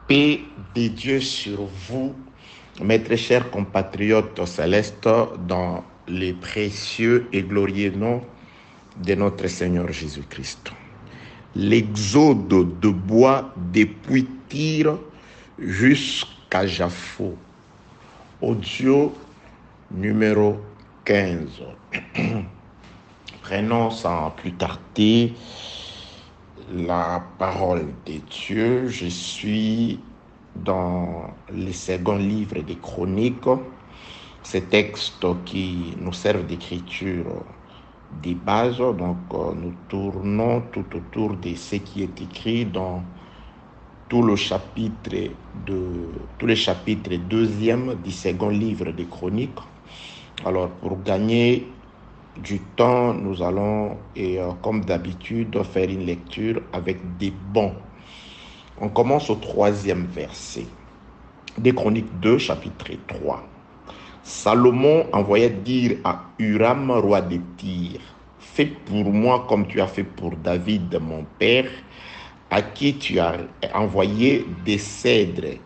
Paix de Dieu sur vous, mes très chers compatriotes célestes, dans les précieux et glorieux noms de notre Seigneur Jésus-Christ. L'exode de bois depuis Tyr jusqu'à Jaffo. Audio numéro 15. Prenons sans plus tarder la parole de Dieu. Je suis dans le second livre des Chroniques, ces textes qui nous servent d'écriture des bases. Donc nous tournons tout autour de ce qui est écrit dans tout le chapitre deuxième du second livre des Chroniques. Alors pour gagner du temps, nous allons, comme d'habitude, faire une lecture avec des bons. On commence au 3e verset. Des Chroniques 2, chapitre 3. Salomon envoya dire à Huram, roi de Tyr, « Fais pour moi comme tu as fait pour David, mon père, à qui tu as envoyé des cèdres,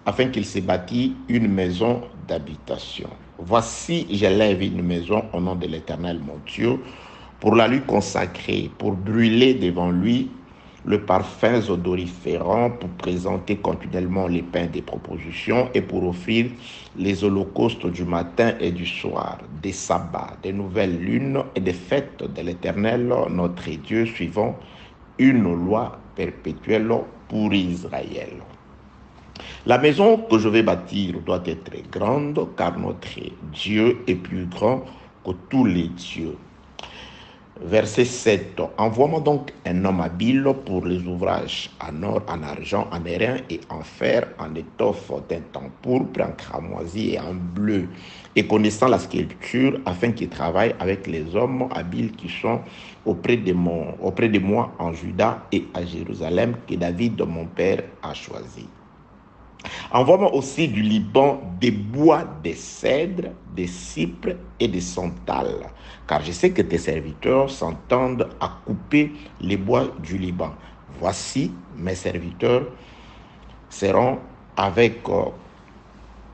afin qu'il se bâtisse une maison d'habitation. Voici, j'élève une maison au nom de l'Éternel, mon Dieu, pour la lui consacrer, pour brûler devant lui le parfum odoriférant, pour présenter continuellement les pains des propositions et pour offrir les holocaustes du matin et du soir, des sabbats, des nouvelles lunes et des fêtes de l'Éternel, notre Dieu, suivant une loi perpétuelle pour Israël. La maison que je vais bâtir doit être grande, car notre Dieu est plus grand que tous les dieux. Verset 7. Envoie-moi donc un homme habile pour les ouvrages en or, en argent, en airain et en fer, en étoffe d'un temps pourpre, en cramoisi et en bleu, et connaissant la sculpture, afin qu'il travaille avec les hommes habiles qui sont auprès de moi en Juda et à Jérusalem, que David, mon père, a choisi. Envoie-moi aussi du Liban des bois, des cèdres, des cypres et des santales, car je sais que tes serviteurs s'entendent à couper les bois du Liban. Voici, mes serviteurs seront avec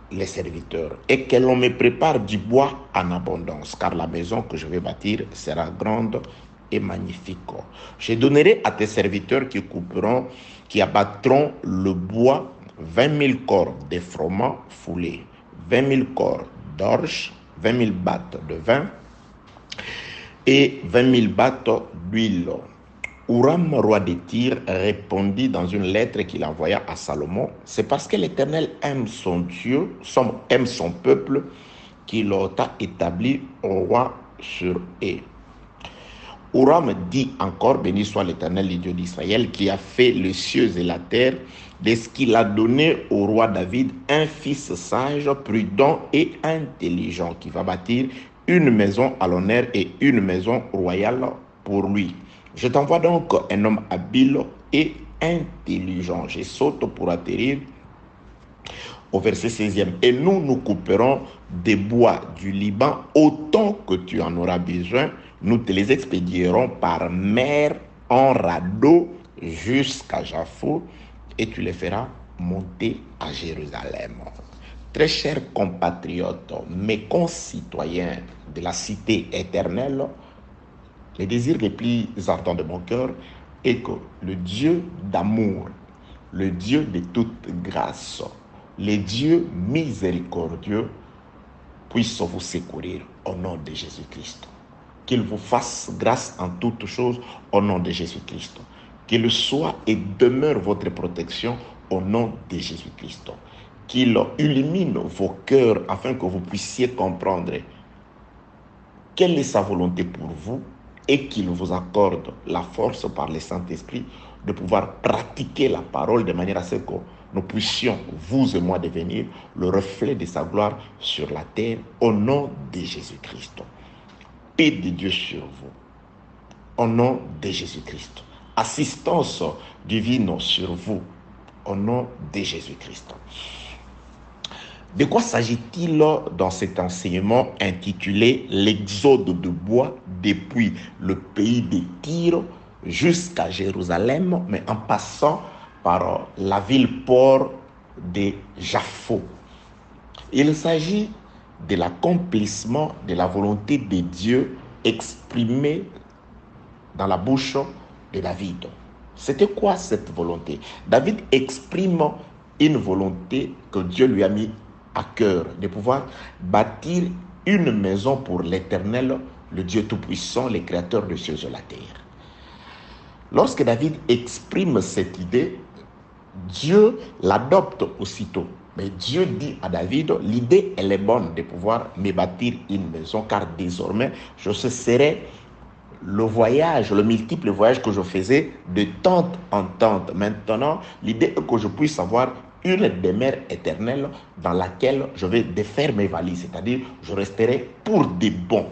les serviteurs, et que l'on me prépare du bois en abondance, car la maison que je vais bâtir sera grande et magnifique. Je donnerai à tes serviteurs qui abattront le bois 20 000 corps de froment foulés, 20 000 corps d'orge, 20 000 battes de vin et 20 000 battes d'huile. Huram, roi de Tyr, répondit dans une lettre qu'il envoya à Salomon, « C'est parce que l'Éternel aime son Dieu, aime son peuple, qu'il t'a établi roi sur eux. » Huram dit encore, « Béni soit l'Éternel, le Dieu d'Israël, qui a fait les cieux et la terre, de ce qu'il a donné au roi David un fils sage, prudent et intelligent, qui va bâtir une maison à l'honneur et une maison royale pour lui. Je t'envoie donc un homme habile et intelligent. » Je saute pour atterrir au verset 16e. « Et nous couperons des bois du Liban autant que tu en auras besoin. Nous te les expédierons par mer en radeau jusqu'à Jaffo, et tu les feras monter à Jérusalem. » Très chers compatriotes, mes concitoyens de la cité éternelle, le désir le plus ardent de mon cœur est que le Dieu d'amour, le Dieu de toute grâce, le Dieu miséricordieux puisse vous secourir au nom de Jésus-Christ. Qu'il vous fasse grâce en toutes choses au nom de Jésus-Christ. Qu'il soit et demeure votre protection au nom de Jésus-Christ. Qu'il illumine vos cœurs afin que vous puissiez comprendre quelle est sa volonté pour vous et qu'il vous accorde la force par le Saint-Esprit de pouvoir pratiquer la parole de manière à ce que nous puissions, vous et moi, devenir le reflet de sa gloire sur la terre au nom de Jésus-Christ. Paix de Dieu sur vous, au nom de Jésus-Christ. Assistance divine sur vous, au nom de Jésus-Christ. De quoi s'agit-il dans cet enseignement intitulé « L'exode de bois depuis le pays de Tyr jusqu'à Jérusalem », mais en passant par la ville-port de Jaffo. Il s'agit de l'accomplissement de la volonté de Dieu exprimée dans la bouche de David. C'était quoi cette volonté? David exprime une volonté que Dieu lui a mis à cœur, de pouvoir bâtir une maison pour l'Éternel, le Dieu Tout-Puissant, le Créateur des cieux et de la terre. Lorsque David exprime cette idée, Dieu l'adopte aussitôt. Mais Dieu dit à David, l'idée elle est bonne de pouvoir me bâtir une maison, car désormais je cesserai le voyage, le multiple voyage que je faisais de tente en tente. Maintenant, l'idée est que je puisse avoir une demeure éternelle dans laquelle je vais défaire mes valises, c'est-à-dire je resterai pour de bon.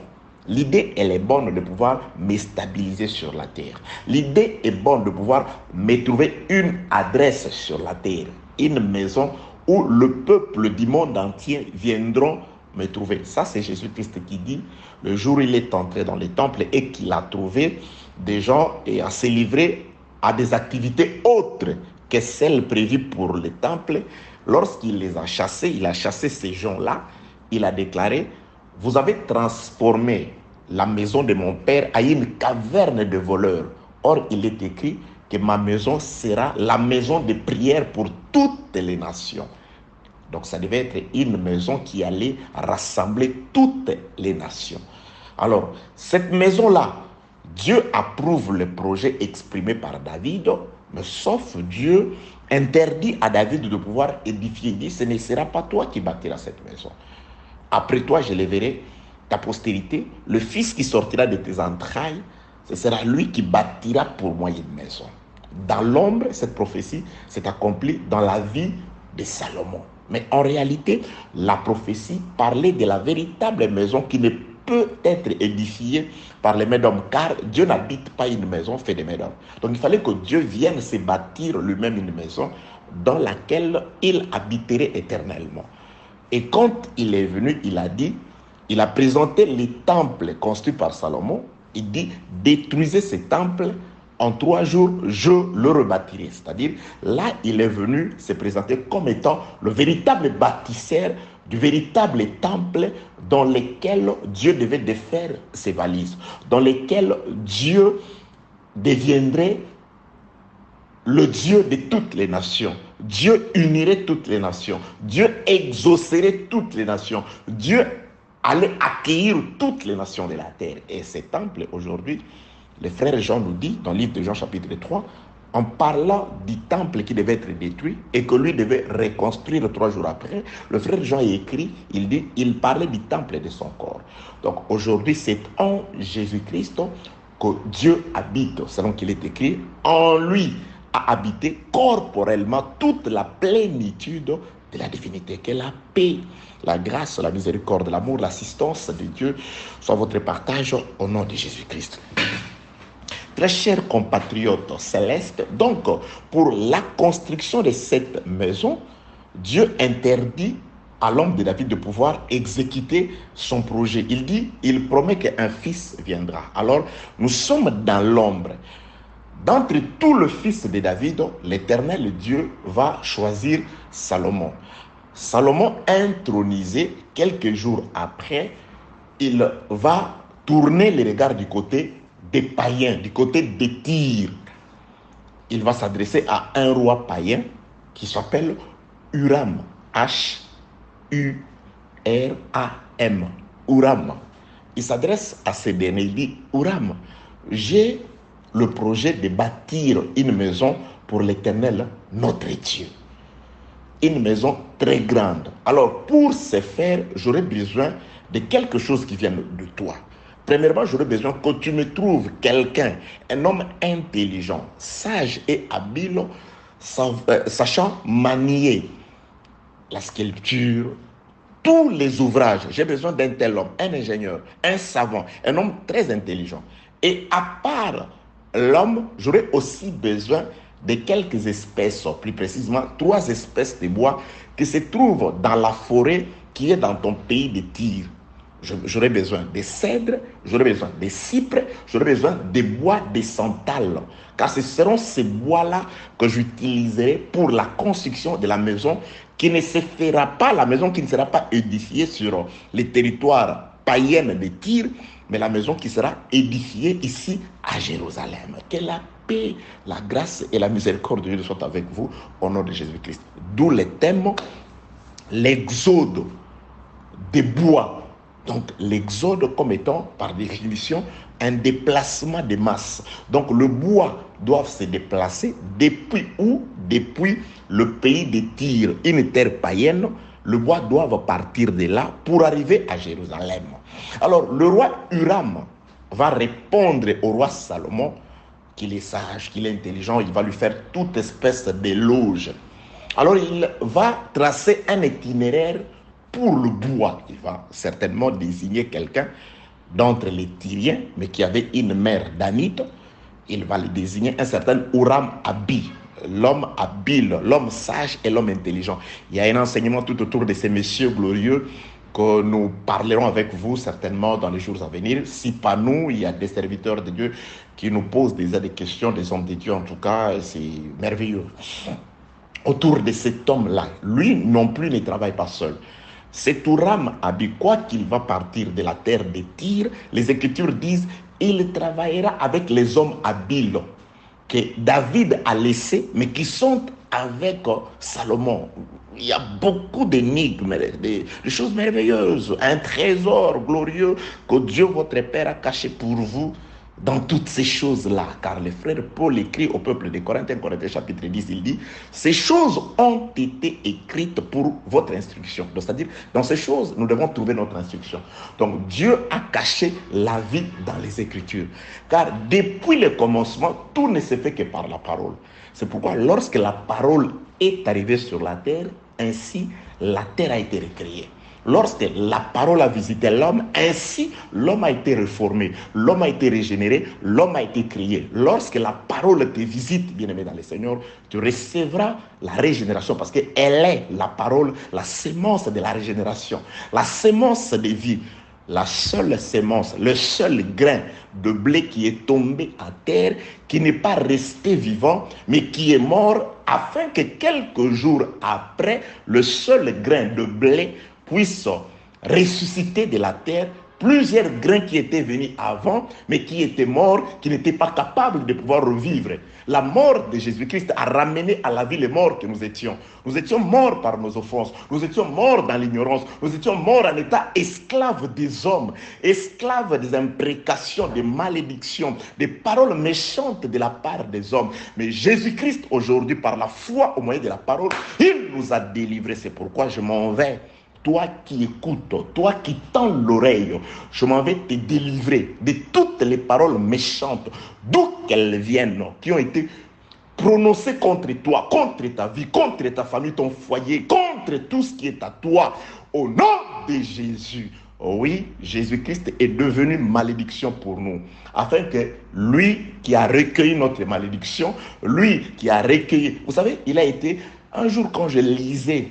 L'idée, elle est bonne de pouvoir me stabiliser sur la terre. L'idée est bonne de pouvoir me trouver une adresse sur la terre, une maison où le peuple du monde entier viendront me trouver. Ça, c'est Jésus-Christ qui dit, le jour où il est entré dans les temples et qu'il a trouvé des gens et à se livrer à des activités autres que celles prévues pour les temples. Lorsqu'il les a chassés, il a chassé ces gens-là, il a déclaré, vous avez transformé la maison de mon père en une caverne de voleurs. Or, il est écrit que ma maison sera la maison de prière pour toutes les nations. Donc, ça devait être une maison qui allait rassembler toutes les nations. Alors, cette maison-là, Dieu approuve le projet exprimé par David, mais sauf Dieu interdit à David de pouvoir édifier. Il dit, ce ne sera pas toi qui bâtiras cette maison. Après toi, je le verrai, ta postérité, le fils qui sortira de tes entrailles, ce sera lui qui bâtira pour moi une maison. Dans l'ombre, cette prophétie s'est accomplie dans la vie de Salomon. Mais en réalité, la prophétie parlait de la véritable maison qui ne peut être édifiée par les mains d'hommes, car Dieu n'habite pas une maison faite de mains d'hommes. Donc il fallait que Dieu vienne se bâtir lui-même une maison dans laquelle il habiterait éternellement. Et quand il est venu, il a dit, il a présenté les temples construits par Salomon. Il dit, détruisez ces temples, en 3 jours, je le rebâtirai. C'est-à-dire, là, il est venu se présenter comme étant le véritable bâtisseur du véritable temple dans lequel Dieu devait défaire ses valises, dans lequel Dieu deviendrait le Dieu de toutes les nations. Dieu unirait toutes les nations. Dieu exaucerait toutes les nations. Dieu allait accueillir toutes les nations de la terre. Et ces temples, aujourd'hui, le frère Jean nous dit, dans le livre de Jean chapitre 3, en parlant du temple qui devait être détruit et que lui devait reconstruire 3 jours après, le frère Jean écrit, il dit, il parlait du temple de son corps. Donc aujourd'hui, c'est en Jésus-Christ que Dieu habite, selon qu'il est écrit, en lui a habité corporellement toute la plénitude de la divinité. Que la paix, la grâce, la miséricorde, l'amour, l'assistance de Dieu soit votre partage au nom de Jésus-Christ. Très chers compatriotes célestes, donc pour la construction de cette maison, Dieu interdit à l'homme de David de pouvoir exécuter son projet. Il dit, il promet qu'un fils viendra. Alors, nous sommes dans l'ombre. D'entre tous les fils de David, l'Éternel Dieu va choisir Salomon. Salomon intronisé, quelques jours après, il va tourner les regards du côté des païens, du côté des Tyr. Il va s'adresser à un roi païen qui s'appelle Huram. H-U-R-A-M. Huram. Il s'adresse à ce dernier. Il dit, Huram, j'ai le projet de bâtir une maison pour l'Éternel, notre Dieu. Une maison très grande. Alors, pour ce faire, j'aurais besoin de quelque chose qui vienne de toi. Premièrement, j'aurais besoin que tu me trouves quelqu'un, un homme intelligent, sage et habile, sachant manier la sculpture, tous les ouvrages. J'ai besoin d'un tel homme, un ingénieur, un savant, un homme très intelligent. Et à part l'homme, j'aurais aussi besoin de quelques espèces, plus précisément 3 espèces de bois qui se trouvent dans la forêt qui est dans ton pays de Tyr. J'aurai besoin des cèdres, j'aurai besoin des cypres, j'aurai besoin des bois des santal. Car ce seront ces bois-là que j'utiliserai pour la construction de la maison qui ne se fera pas, la maison qui ne sera pas édifiée sur les territoires païens de Tyr, mais la maison qui sera édifiée ici à Jérusalem. Que la paix, la grâce et la miséricorde de Dieu soient avec vous au nom de Jésus-Christ. D'où les thèmes, l'exode des bois. Donc l'exode comme étant par définition un déplacement de masse. Donc le bois doit se déplacer depuis où? Depuis le pays de Tyr, une terre païenne. Le bois doit partir de là pour arriver à Jérusalem. Alors le roi Huram va répondre au roi Salomon qu'il est sage, qu'il est intelligent, il va lui faire toute espèce d'éloge. Alors il va tracer un itinéraire pour le bois. Il va certainement désigner quelqu'un d'entre les Tyriens, mais qui avait une mère danite. Il va le désigner un certain Huram-Abi, l'homme habile, l'homme sage et l'homme intelligent. Il y a un enseignement tout autour de ces messieurs glorieux que nous parlerons avec vous certainement dans les jours à venir. Si pas nous, il y a des serviteurs de Dieu qui nous posent déjà des questions, des hommes de Dieu en tout cas, c'est merveilleux. Autour de cet homme-là, lui non plus ne travaille pas seul. Cet Huram-Abi, quoi qu'il va partir de la terre de Tyr, les Écritures disent, il travaillera avec les hommes habiles que David a laissés, mais qui sont avec Salomon. Il y a beaucoup d'énigmes, des choses merveilleuses, un trésor glorieux que Dieu votre Père a caché pour vous dans toutes ces choses-là. Car le frère Paul écrit au peuple de Corinthe, Corinthiens chapitre 10, il dit, ces choses ont été écrites pour votre instruction. Donc, c'est-à-dire, dans ces choses, nous devons trouver notre instruction. Donc, Dieu a caché la vie dans les Écritures. Car depuis le commencement, tout ne se fait que par la parole. C'est pourquoi lorsque la parole est arrivée sur la terre, ainsi la terre a été recréée. Lorsque la parole a visité l'homme, ainsi l'homme a été réformé, l'homme a été régénéré, l'homme a été créé. Lorsque la parole te visite, bien-aimé dans le Seigneur, tu recevras la régénération parce qu'elle est la parole, la sémence de la régénération, la sémence de vie. La seule sémence, le seul grain de blé qui est tombé à terre, qui n'est pas resté vivant, mais qui est mort, afin que quelques jours après, le seul grain de blé puisse ressusciter de la terre plusieurs grains qui étaient venus avant, mais qui étaient morts, qui n'étaient pas capables de pouvoir revivre. La mort de Jésus-Christ a ramené à la vie les morts que nous étions. Nous étions morts par nos offenses, nous étions morts dans l'ignorance, nous étions morts en état esclaves des hommes, esclaves des imprécations, des malédictions, des paroles méchantes de la part des hommes. Mais Jésus-Christ aujourd'hui, par la foi au moyen de la parole, il nous a délivrés. C'est pourquoi je m'en vais. Toi qui écoutes, toi qui tends l'oreille, je m'en vais te délivrer de toutes les paroles méchantes, d'où qu'elles viennent, qui ont été prononcées contre toi, contre ta vie, contre ta famille, ton foyer, contre tout ce qui est à toi. Au nom de Jésus, oui, Jésus-Christ est devenu malédiction pour nous, afin que lui qui a recueilli notre malédiction, lui qui a recueilli, vous savez, il a été, un jour quand je lisais,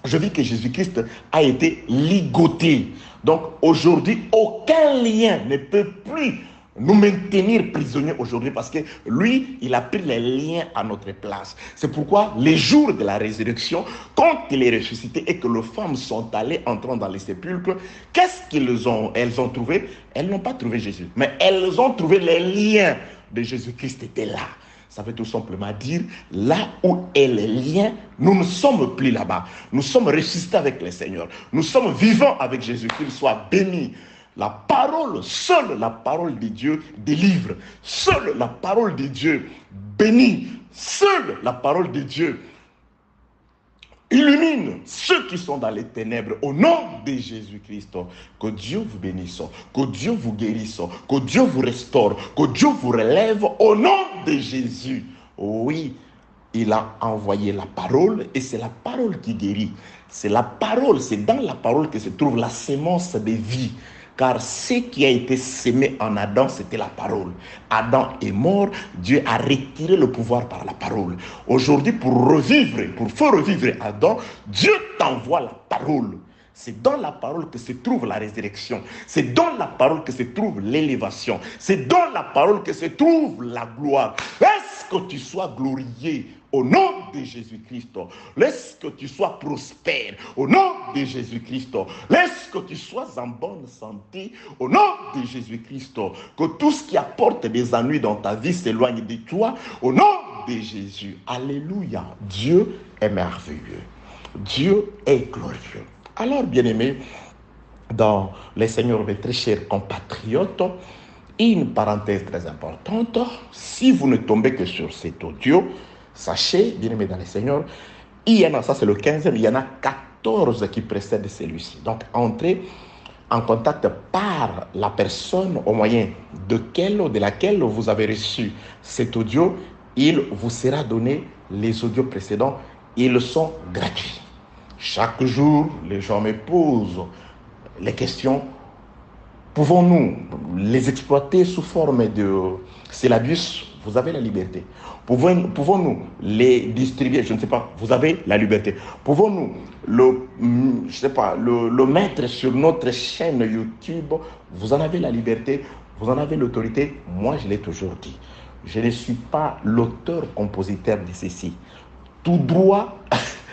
je vis que Jésus-Christ a été ligoté. Donc aujourd'hui, aucun lien ne peut plus nous maintenir prisonniers aujourd'hui parce que lui, il a pris les liens à notre place. C'est pourquoi les jours de la résurrection, quand il est ressuscité et que les femmes sont allées entrant dans les sépulcres, qu'est-ce elles ont trouvé? Elles n'ont pas trouvé Jésus, mais elles ont trouvé les liens de Jésus-Christ étaient là. Ça veut tout simplement dire, là où est le lien, nous ne sommes plus là-bas. Nous sommes ressuscités avec le Seigneur. Nous sommes vivants avec Jésus, qu'il soit béni. La parole, seule la parole de Dieu délivre. Seule la parole de Dieu bénit. Seule la parole de Dieu illumine ceux qui sont dans les ténèbres au nom de Jésus-Christ. Que Dieu vous bénisse, que Dieu vous guérisse, que Dieu vous restaure, que Dieu vous relève au nom de Jésus. Oui, il a envoyé la parole et c'est la parole qui guérit. C'est la parole, c'est dans la parole que se trouve la sémence de vie. Car ce qui a été sémé en Adam, c'était la parole. Adam est mort, Dieu a retiré le pouvoir par la parole. Aujourd'hui, pour faire revivre Adam, Dieu t'envoie la parole. C'est dans la parole que se trouve la résurrection. C'est dans la parole que se trouve l'élévation. C'est dans la parole que se trouve la gloire. Laisse que tu sois glorifié au nom de Jésus-Christ. Laisse que tu sois prospère au nom de Jésus-Christ. Laisse que tu sois en bonne santé au nom de Jésus-Christ. Que tout ce qui apporte des ennuis dans ta vie s'éloigne de toi au nom de Jésus. Alléluia. Dieu est merveilleux. Dieu est glorieux. Alors, bien-aimés, dans les Seigneurs, mes très chers compatriotes, une parenthèse très importante. Si vous ne tombez que sur cet audio, sachez, bien-aimés dans les Seigneurs, il y en a, ça c'est le 15e, il y en a 14 qui précèdent celui-ci. Donc, entrez en contact par la personne au moyen de laquelle vous avez reçu cet audio. Il vous sera donné les audios précédents. Ils sont gratuits. Chaque jour, les gens me posent les questions. Pouvons-nous les exploiter sous forme de syllabus? Vous avez la liberté. Pouvons-nous les distribuer? Je ne sais pas. Vous avez la liberté. Pouvons-nous le mettre sur notre chaîne YouTube? Vous en avez la liberté. Vous en avez l'autorité. Moi, je l'ai toujours dit. Je ne suis pas l'auteur-compositeur de ceci. Tout droit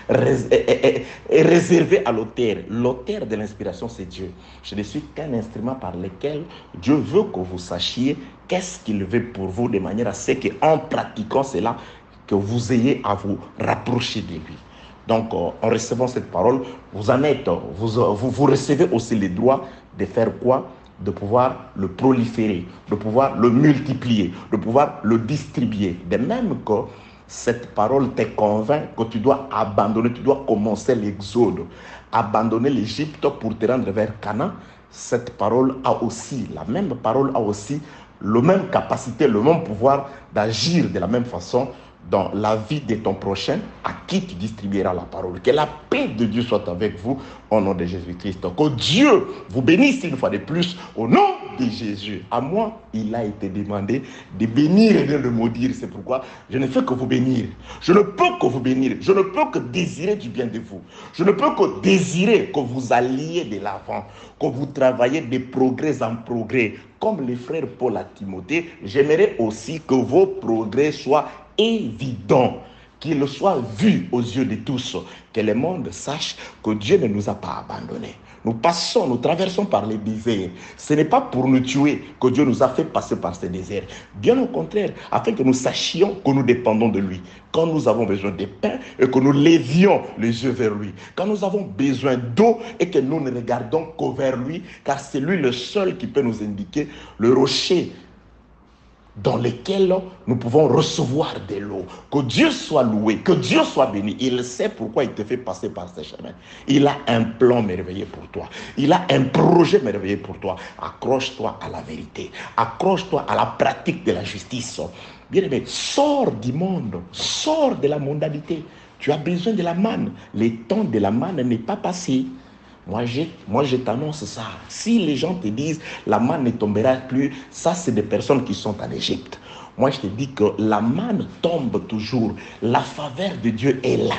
est réservé à l'auteur. L'auteur de l'inspiration, c'est Dieu. Je ne suis qu'un instrument par lequel Dieu veut que vous sachiez qu'est-ce qu'il veut pour vous, de manière à ce qu'en pratiquant cela, que vous ayez à vous rapprocher de lui. Donc, en recevant cette parole, vous en êtes, vous recevez aussi les droits de faire quoi? De pouvoir le proliférer, de pouvoir le multiplier, de pouvoir le distribuer. De même que cette parole te convainc que tu dois abandonner, tu dois commencer l'exode, abandonner l'Égypte pour te rendre vers Canaan. Cette parole a aussi, la même parole a aussi la même capacité, le même pouvoir d'agir de la même façon dans la vie de ton prochain à qui tu distribueras la parole. Que la paix de Dieu soit avec vous au nom de Jésus-Christ. Que Dieu vous bénisse une fois de plus au nom de Jésus. À moi, il a été demandé de bénir et de le maudire. C'est pourquoi je ne fais que vous bénir. Je ne peux que vous bénir. Je ne peux que désirer du bien de vous. Je ne peux que désirer que vous alliez de l'avant, que vous travaillez de progrès en progrès. Comme les frères Paul à Timothée, j'aimerais aussi que vos progrès soient évident, qu'il soit vu aux yeux de tous, que le monde sache que Dieu ne nous a pas abandonnés. Nous traversons par les déserts. Ce n'est pas pour nous tuer que Dieu nous a fait passer par ces déserts. Bien au contraire, afin que nous sachions que nous dépendons de lui. Quand nous avons besoin de pain et que nous lévions les yeux vers lui. Quand nous avons besoin d'eau et que nous ne regardons que vers lui, car c'est lui le seul qui peut nous indiquer le rocher dans lesquels nous pouvons recevoir de l'eau. Que Dieu soit loué, que Dieu soit béni. Il sait pourquoi il te fait passer par ces chemins. Il a un plan merveilleux pour toi. Il a un projet merveilleux pour toi. Accroche-toi à la vérité. Accroche-toi à la pratique de la justice. Bien-aimé, sors du monde. Sors de la mondanité. Tu as besoin de la manne. Le temps de la manne n'est pas passé. Moi, je t'annonce ça. Si les gens te disent la manne ne tombera plus, ça, c'est des personnes qui sont en Égypte. Moi, je te dis que la manne tombe toujours. La faveur de Dieu est là.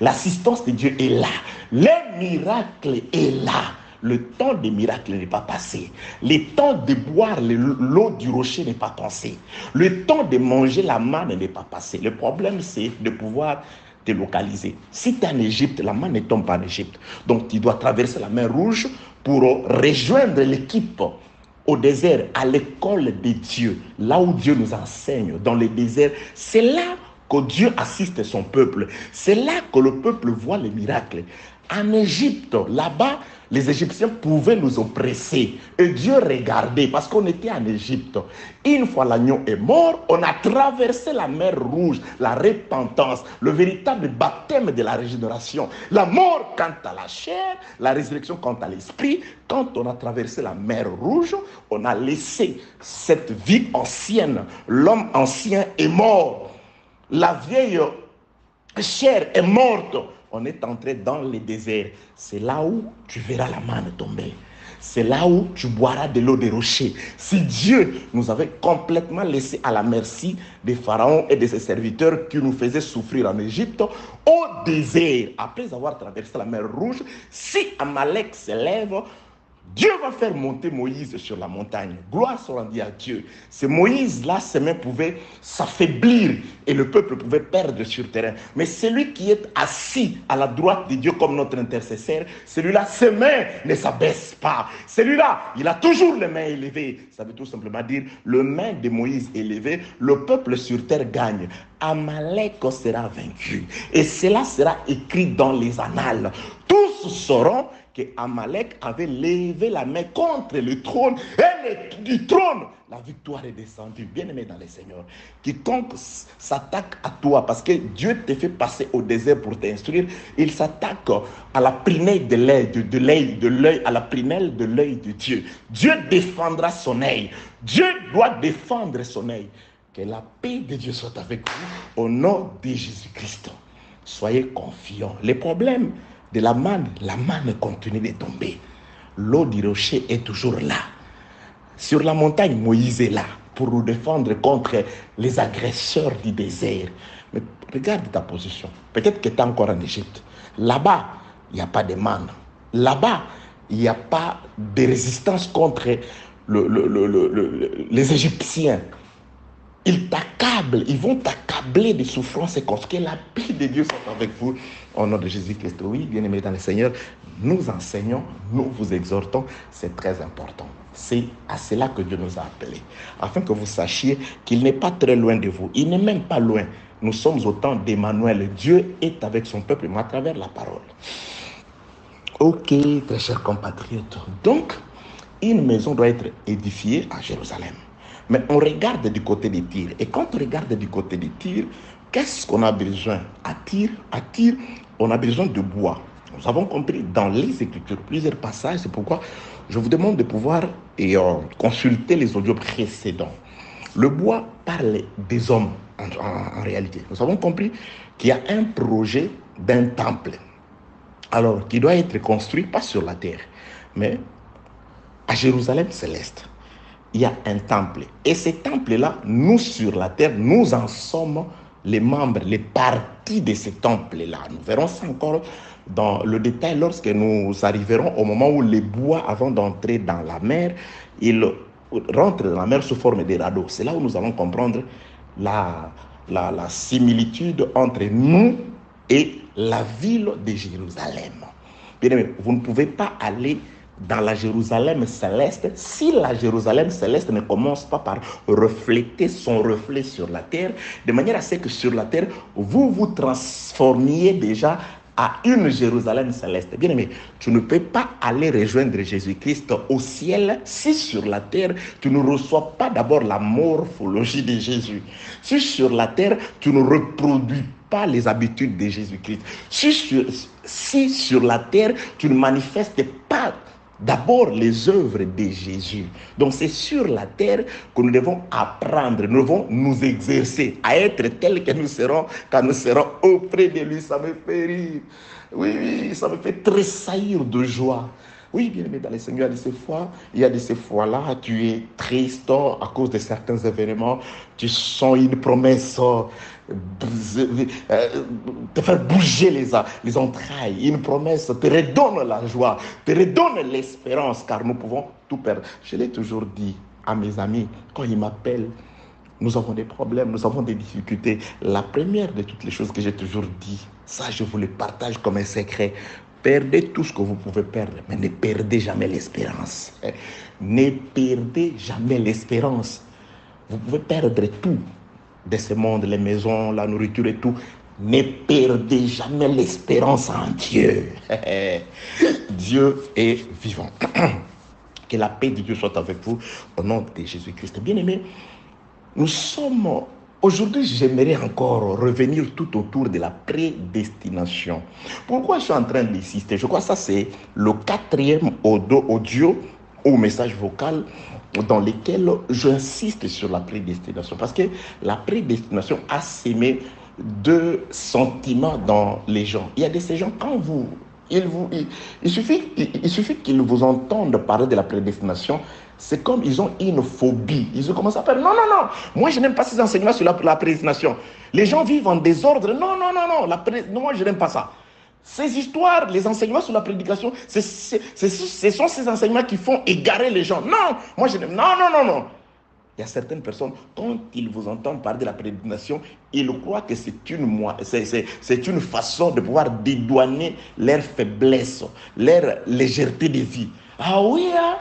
L'assistance de Dieu est là. Le miracle est là. Le temps des miracles n'est pas passé. Le temps de boire l'eau du rocher n'est pas passé. Le temps de manger la manne n'est pas passé. Le problème, c'est de pouvoir localisé. Si tu es en Égypte, la manne ne tombe pas en Égypte. Donc tu dois traverser la mer Rouge pour rejoindre l'équipe au désert, à l'école de Dieu, là où Dieu nous enseigne, dans le désert. C'est là que Dieu assiste son peuple. C'est là que le peuple voit les miracles. En Égypte, là-bas, les Égyptiens pouvaient nous oppresser. Et Dieu regardait, parce qu'on était en Égypte. Une fois l'agneau est mort, on a traversé la mer Rouge, la repentance, le véritable baptême de la régénération. La mort quant à la chair, la résurrection quant à l'esprit. Quand on a traversé la mer Rouge, on a laissé cette vie ancienne. L'homme ancien est mort. La vieille chair est morte. On est entré dans le désert. C'est là où tu verras la manne tomber. c'est là où tu boiras de l'eau des rochers. Si Dieu nous avait complètement laissé à la merci des pharaons et de ses serviteurs qui nous faisaient souffrir en Égypte, au désert, après avoir traversé la mer Rouge, si Amalek s'élève, Dieu va faire monter Moïse sur la montagne. Gloire soit rendue à Dieu. C'est Moïse-là, ses mains pouvaient s'affaiblir et le peuple pouvait perdre sur terrain. Mais celui qui est assis à la droite de Dieu comme notre intercesseur, celui-là, ses mains ne s'abaissent pas. Celui-là, il a toujours les mains élevées. Ça veut tout simplement dire, le main de Moïse élevé, le peuple sur terre gagne. Amalek sera vaincu. Et cela sera écrit dans les annales. Tous sauront que Amalek avait levé la main contre le trône et du trône, la victoire est descendue. Bien-aimé dans les Seigneurs, quiconque s'attaque à toi parce que Dieu te fait passer au désert pour t'instruire, il s'attaque à la prunelle de l'œil, à la prunelle de l'œil de Dieu. Dieu défendra son œil. Dieu doit défendre son œil. Que la paix de Dieu soit avec vous au nom de Jésus-Christ. Soyez confiants. Les problèmes de la manne continue de tomber. L'eau du rocher est toujours là. Sur la montagne, Moïse est là pour nous défendre contre les agresseurs du désert. Mais regarde ta position. Peut-être que tu es encore en Égypte. Là-bas, il n'y a pas de manne. Là-bas, il n'y a pas de résistance contre les Égyptiens. Ils t'accablent, ils vont t'accabler de souffrances et que la paix de Dieu soit avec vous. Au nom de Jésus-Christ, oui, bien-aimés dans le Seigneur, nous enseignons, nous vous exhortons, c'est très important. C'est à cela que Dieu nous a appelés, afin que vous sachiez qu'il n'est pas très loin de vous, il n'est même pas loin. Nous sommes au temps d'Emmanuel, Dieu est avec son peuple, mais à travers la parole. Ok, très chers compatriotes, donc, une maison doit être édifiée à Jérusalem. Mais on regarde du côté des Tyr. Et quand on regarde du côté des Tyr, qu'est-ce qu'on a besoin? À Tyr, on a besoin de bois. Nous avons compris dans les Écritures plusieurs passages. C'est pourquoi je vous demande de pouvoir consulter les audios précédents. Le bois parle des hommes en réalité. Nous avons compris qu'il y a un projet d'un temple. Alors, qui doit être construit, pas sur la terre, mais à Jérusalem céleste. Il y a un temple. Et ce temple-là, nous sur la terre, nous en sommes les membres, les parties de ce temple-là. Nous verrons ça encore dans le détail lorsque nous arriverons au moment où les bois, avant d'entrer dans la mer, ils rentrent dans la mer sous forme de radeaux. C'est là où nous allons comprendre la similitude entre nous et la ville de Jérusalem. Bien aimé, vous ne pouvez pas aller dans la Jérusalem céleste, si la Jérusalem céleste ne commence pas par refléter son reflet sur la terre, de manière à ce que sur la terre, vous vous transformiez déjà à une Jérusalem céleste. Bien aimé, tu ne peux pas aller rejoindre Jésus-Christ au ciel si sur la terre, tu ne reçois pas d'abord la morphologie de Jésus. Si sur la terre, tu ne reproduis pas les habitudes de Jésus-Christ. Si sur la terre, tu ne manifestes pas d'abord les œuvres de Jésus. Donc c'est sur la terre que nous devons apprendre, nous devons nous exercer à être tels que nous serons quand nous serons auprès de lui. Ça me fait rire. Oui, ça me fait tressaillir de joie. Oui, bien aimé dans le Seigneur, il y a de ces fois-là, tu es triste à cause de certains événements, tu sens une promesse te faire bouger les entrailles, une promesse te redonne la joie, te redonne l'espérance, car nous pouvons tout perdre. Je l'ai toujours dit à mes amis, quand ils m'appellent, nous avons des problèmes, nous avons des difficultés. La première de toutes les choses que j'ai toujours dit, ça je vous le partage comme un secret, perdez tout ce que vous pouvez perdre, mais ne perdez jamais l'espérance. Ne perdez jamais l'espérance. Vous pouvez perdre tout de ce monde, les maisons, la nourriture et tout. Ne perdez jamais l'espérance en Dieu. Dieu est vivant. Que la paix de Dieu soit avec vous au nom de Jésus-Christ. Bien-aimés, nous sommes... Aujourd'hui, j'aimerais encore revenir tout autour de la prédestination. Pourquoi je suis en train d'insister? Je crois que ça, c'est le 4e audio ou message vocal dans lequel j'insiste sur la prédestination. Parce que la prédestination a sémé 2 sentiments dans les gens. Il y a de ces gens, quand vous Il suffit qu'ils vous entendent parler de la prédestination. C'est comme ils ont une phobie. Ils ont commencé à faire, non, non, non, moi je n'aime pas ces enseignements sur la prédestination. Les gens vivent en désordre. Non, non, non, non, non, moi je n'aime pas ça. Ces histoires, les enseignements sur la prédication, ce sont ces enseignements qui font égarer les gens. Non, moi je n'aime, non, non, non, non. Il y a certaines personnes, quand ils vous entendent parler de la prédestination, ils croient que c'est une façon de pouvoir dédouaner leur faiblesse, leur légèreté de vie. Ah oui, hein?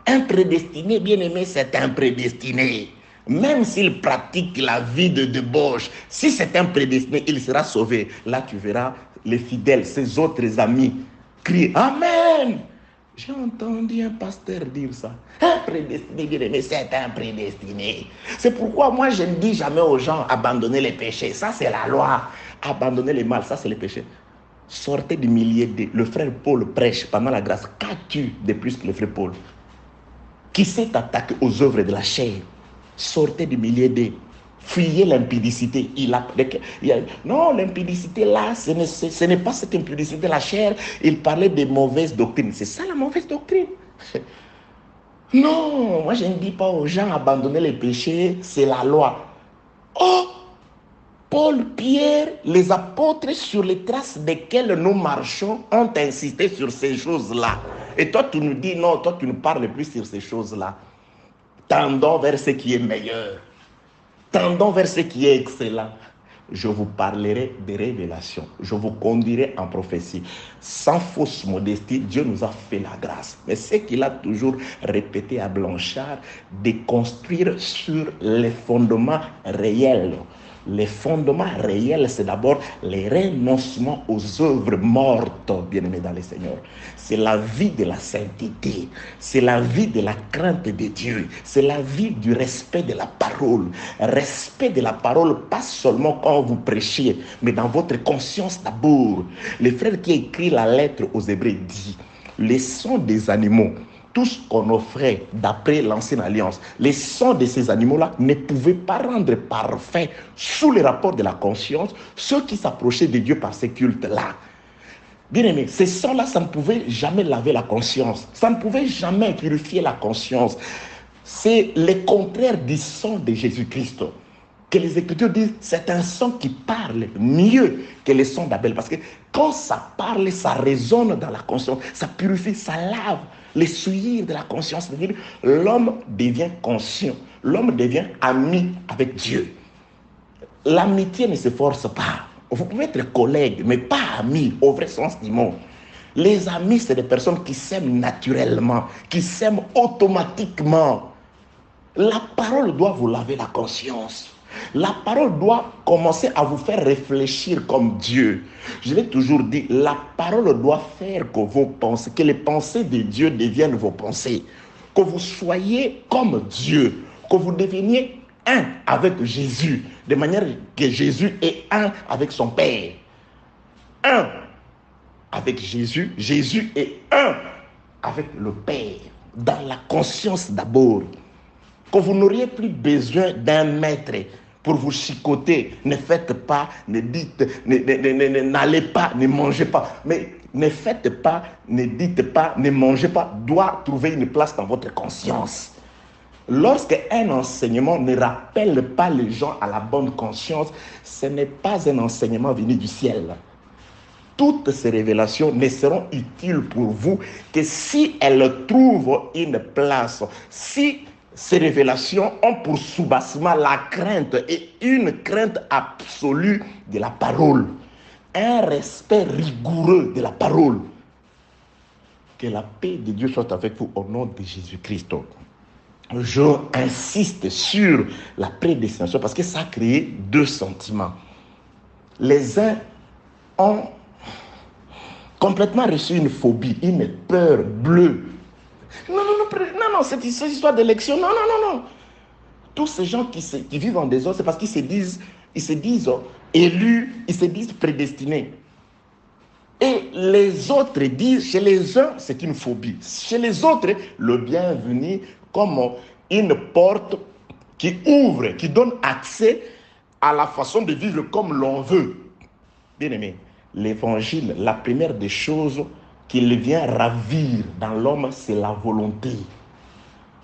Un prédestiné, bien aimé, c'est un prédestiné. Même s'il pratique la vie de débauche, si c'est un prédestiné, il sera sauvé. Là, tu verras les fidèles, ses autres amis, crier Amen. J'ai entendu un pasteur dire ça. Un prédestiné, bien aimé, c'est un prédestiné. C'est pourquoi moi, je ne dis jamais aux gens abandonner les péchés. Ça, c'est la loi. Abandonner les mal, ça, c'est les péchés. Sortez du milieu de... Le frère Paul prêche pendant la grâce. Qu'as-tu de plus que le frère Paul qui s'est attaqué aux œuvres de la chair? Sortez du milieu d'eux. Fuyez l'impudicité. Non, l'impudicité là, ce n'est pas cette impudicité de la chair. Il parlait des mauvaises doctrines. C'est ça la mauvaise doctrine. Non, moi je ne dis pas aux gens abandonner les péchés, c'est la loi. Oh, Paul, Pierre, les apôtres sur les traces desquelles nous marchons ont insisté sur ces choses-là. Et toi, tu nous dis non, toi, tu ne parles plus sur ces choses-là. Tendons vers ce qui est meilleur. Tendons vers ce qui est excellent. Je vous parlerai des révélations. Je vous conduirai en prophétie. Sans fausse modestie, Dieu nous a fait la grâce. Mais c'est qu'il a toujours répété à Blanchard de construire sur les fondements réels. Les fondements réels, c'est d'abord les renoncements aux œuvres mortes, bien-aimés dans le Seigneur. C'est la vie de la sainteté, c'est la vie de la crainte de Dieu, c'est la vie du respect de la parole. Respect de la parole, pas seulement quand vous prêchez, mais dans votre conscience d'abord. Le frère qui écrit la lettre aux Hébreux dit, les sons des animaux, tout ce qu'on offrait d'après l'ancienne alliance, les sons de ces animaux-là ne pouvaient pas rendre parfait sous les rapports de la conscience ceux qui s'approchaient de Dieu par ces cultes-là. Bien aimé, ces sons-là, ça ne pouvait jamais laver la conscience, ça ne pouvait jamais purifier la conscience. C'est le contraire du son de Jésus-Christ. Que les Écritures disent, c'est un son qui parle mieux que le son d'Abel. Parce que quand ça parle, ça résonne dans la conscience, ça purifie, ça lave les souillures de la conscience. C'est-à-dire, l'homme devient conscient, l'homme devient ami avec Dieu. L'amitié ne se force pas. Vous pouvez être collègue, mais pas ami, au vrai sens du mot. Les amis, c'est des personnes qui s'aiment naturellement, qui s'aiment automatiquement. La parole doit vous laver la conscience. La parole doit commencer à vous faire réfléchir comme Dieu. Je l'ai toujours dit, la parole doit faire que vos pensées, que les pensées de Dieu deviennent vos pensées. Que vous soyez comme Dieu, que vous deveniez un avec Jésus, de manière que Jésus est un avec son Père. Un avec Jésus, Jésus est un avec le Père, dans la conscience d'abord. Que vous n'auriez plus besoin d'un maître pour vous chicoter. Ne faites pas, ne dites, n'allez pas, ne mangez pas. Mais ne faites pas, ne dites pas, ne mangez pas, doit trouver une place dans votre conscience. Lorsque un enseignement ne rappelle pas les gens à la bonne conscience, ce n'est pas un enseignement venu du ciel. Toutes ces révélations ne seront utiles pour vous que si elles trouvent une place, si ces révélations ont pour soubassement la crainte et une crainte absolue de la parole. Un respect rigoureux de la parole. Que la paix de Dieu soit avec vous au nom de Jésus-Christ. Je insiste sur la prédestination parce que ça a créé deux sentiments. Les uns ont complètement reçu une phobie, une peur bleue. Non, cette histoire d'élection, non. Tous ces gens qui vivent en désordre, c'est parce qu'ils se disent élus, ils se disent prédestinés. Et les autres disent, chez les uns, c'est une phobie. Chez les autres, le bienvenu comme une porte qui ouvre, qui donne accès à la façon de vivre comme l'on veut. Bien aimé, l'évangile, la première des choses qu'il vient ravir dans l'homme, c'est la volonté.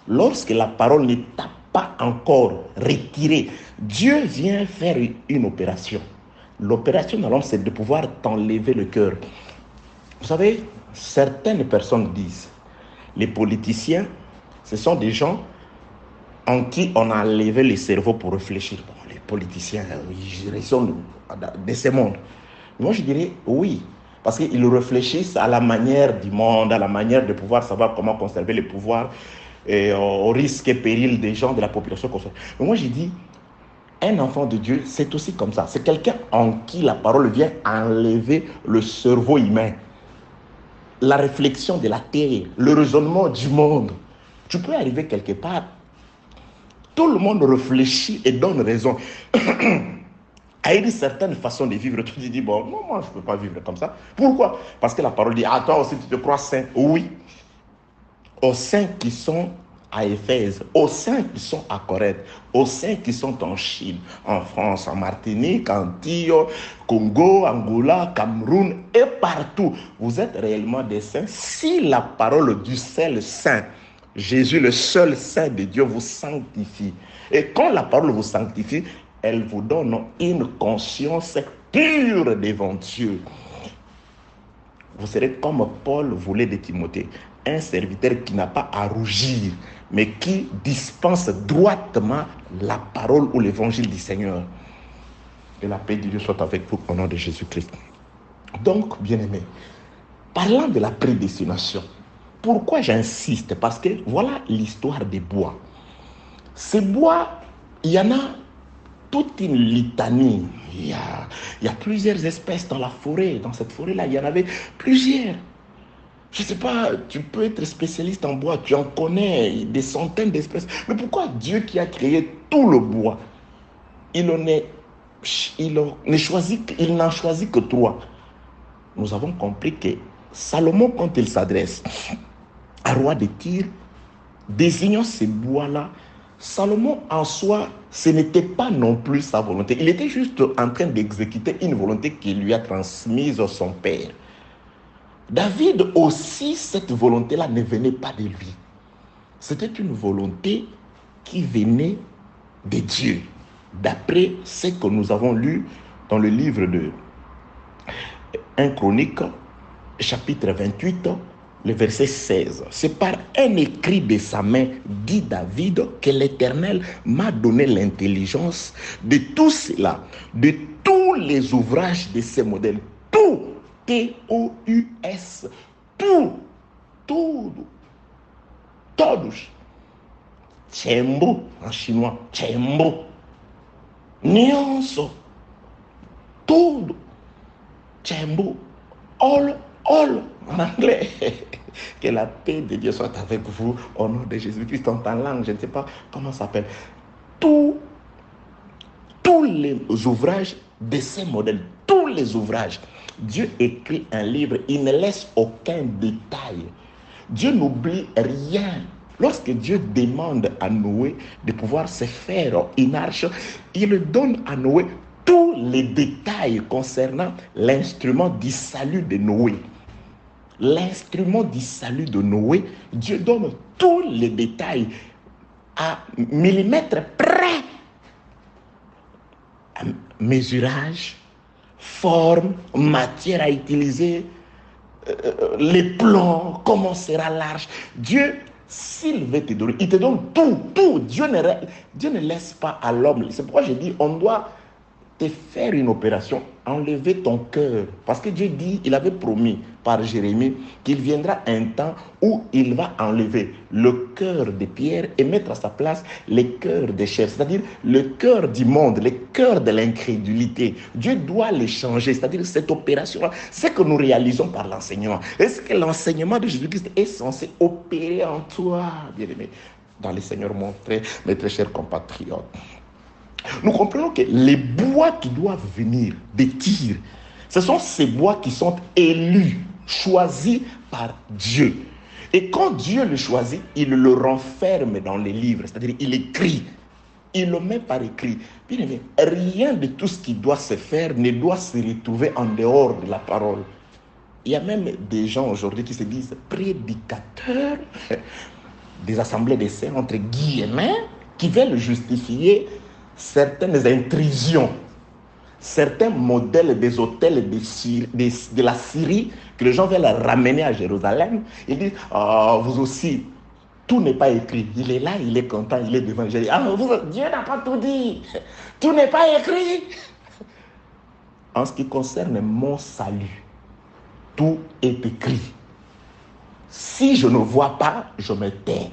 Lorsque la parole n'est pas encore retirée, Dieu vient faire une opération. L'opération dans l'homme, c'est de pouvoir t'enlever le cœur. Vous savez, certaines personnes disent, les politiciens, ce sont des gens en qui on a enlevé le cerveau pour réfléchir. Bon, les politiciens, ils sont de ce monde. Moi, je dirais oui, parce qu'ils réfléchissent à la manière du monde, à la manière de pouvoir savoir comment conserver le pouvoir et au risque et péril des gens de la population. Mais moi, je dis, un enfant de Dieu, c'est aussi comme ça. C'est quelqu'un en qui la parole vient enlever le cerveau humain, la réflexion de la terre, le raisonnement du monde. Tu peux arriver quelque part, tout le monde réfléchit et donne raison à une certaine façon de vivre. Tu te dis, bon, non, moi, je ne peux pas vivre comme ça. Pourquoi? Parce que la parole dit, ah, toi aussi, tu te crois saint. Oui. Aux saints qui sont à Éphèse, aux saints qui sont à Corinthe, aux saints qui sont en Chine, en France, en Martinique, en Antilles, Congo, Angola, Cameroun et partout. Vous êtes réellement des saints si la parole du seul saint, Jésus, le seul saint de Dieu, vous sanctifie. Et quand la parole vous sanctifie, elle vous donne une conscience pure devant Dieu. Vous serez comme Paul voulait de Timothée, un serviteur qui n'a pas à rougir, mais qui dispense droitement la parole ou l'évangile du Seigneur. Que la paix de Dieu soit avec vous au nom de Jésus-Christ. Donc, bien-aimés, parlant de la prédestination, pourquoi j'insiste? Parce que voilà l'histoire des bois. Ces bois, il y en a toute une litanie. Il y a plusieurs espèces dans la forêt. Dans cette forêt-là, il y en avait plusieurs. Je ne sais pas, tu peux être spécialiste en bois, tu en connais des centaines d'espèces. Mais pourquoi Dieu qui a créé tout le bois, il n'en choisit que 3? Nous avons compris que Salomon, quand il s'adresse à roi de Tyr, désignant ces bois-là, Salomon en soi, ce n'était pas non plus sa volonté. Il était juste en train d'exécuter une volonté qu'il lui a transmise son père. David aussi, cette volonté-là ne venait pas de lui. C'était une volonté qui venait de Dieu, d'après ce que nous avons lu dans le livre de 1 Chronique, chapitre 28, le verset 16. C'est par un écrit de sa main, dit David, que l'Éternel m'a donné l'intelligence de tout cela, de tous les ouvrages de ces modèles. Tout, T-O-U-S, tout, todos, Tchembo en chinois, Tchembo, Nyonso, todo, Tchembo, all en anglais. Que la paix de Dieu soit avec vous au nom de Jésus-Christ en ta langue, je ne sais pas comment ça s'appelle. Tous les ouvrages de ces modèles, tous les ouvrages, Dieu écrit un livre, il ne laisse aucun détail. Dieu n'oublie rien. Lorsque Dieu demande à Noé de pouvoir se faire une arche, il donne à Noé tous les détails concernant l'instrument du salut de Noé. L'instrument du salut de Noé, Dieu donne tous les détails à millimètre près. Mesurage, forme, matière à utiliser, les plans, comment sera l'arche. Dieu, s'il veut te donner, il te donne tout. Dieu ne laisse pas à l'homme. C'est pourquoi je dis, on doit te faire une opération, enlever ton cœur. Parce que Dieu dit, il avait promis par Jérémie qu'il viendra un temps où il va enlever le cœur de pierre et mettre à sa place les cœurs de chair, c'est-à-dire le cœur du monde, le cœur de l'incrédulité. Dieu doit les changer, c'est-à-dire cette opération-là, c'est ce que nous réalisons par l'enseignement. Est-ce que l'enseignement de Jésus-Christ est censé opérer en toi, bien-aimé, dans le Seigneur, mes très chers compatriotes? Nous comprenons que les bois qui doivent venir de Tyr, ce sont ces bois qui sont élus, choisis par Dieu. Et quand Dieu le choisit, il le renferme dans les livres, c'est-à-dire il écrit. il le met par écrit. Bien aimé, rien de tout ce qui doit se faire ne doit se retrouver en dehors de la parole. Il y a même des gens aujourd'hui qui se disent prédicateurs des assemblées des saints, entre guillemets, qui veulent justifier certaines intrusions, certains modèles des hôtels de la Syrie que les gens veulent ramener à Jérusalem. Ils disent, vous aussi, tout n'est pas écrit. Il est là, il est content, il est devant. Dieu n'a pas tout dit. Tout n'est pas écrit. En ce qui concerne mon salut, tout est écrit. Si je ne vois pas, je me tais.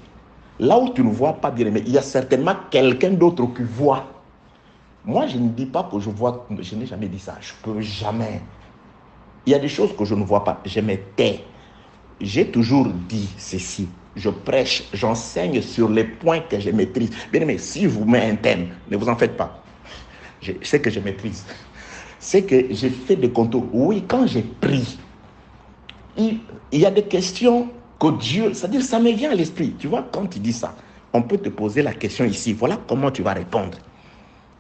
Là où tu ne vois pas, bien aimé, il y a certainement quelqu'un d'autre qui voit. Moi, je ne dis pas que je vois, je n'ai jamais dit ça, je ne peux jamais. Il y a des choses que je ne vois pas, je me tais. J'ai toujours dit ceci, je prêche, j'enseigne sur les points que je maîtrise. Bien aimé, si vous mettez un thème, ne vous en faites pas. Je sais que je maîtrise. C'est que j'ai fait des contours. Oui, quand j'ai pris, il y a des questions que Dieu, c'est-à-dire ça me vient à l'esprit. Tu vois, quand tu dis ça, on peut te poser la question ici. Voilà comment tu vas répondre.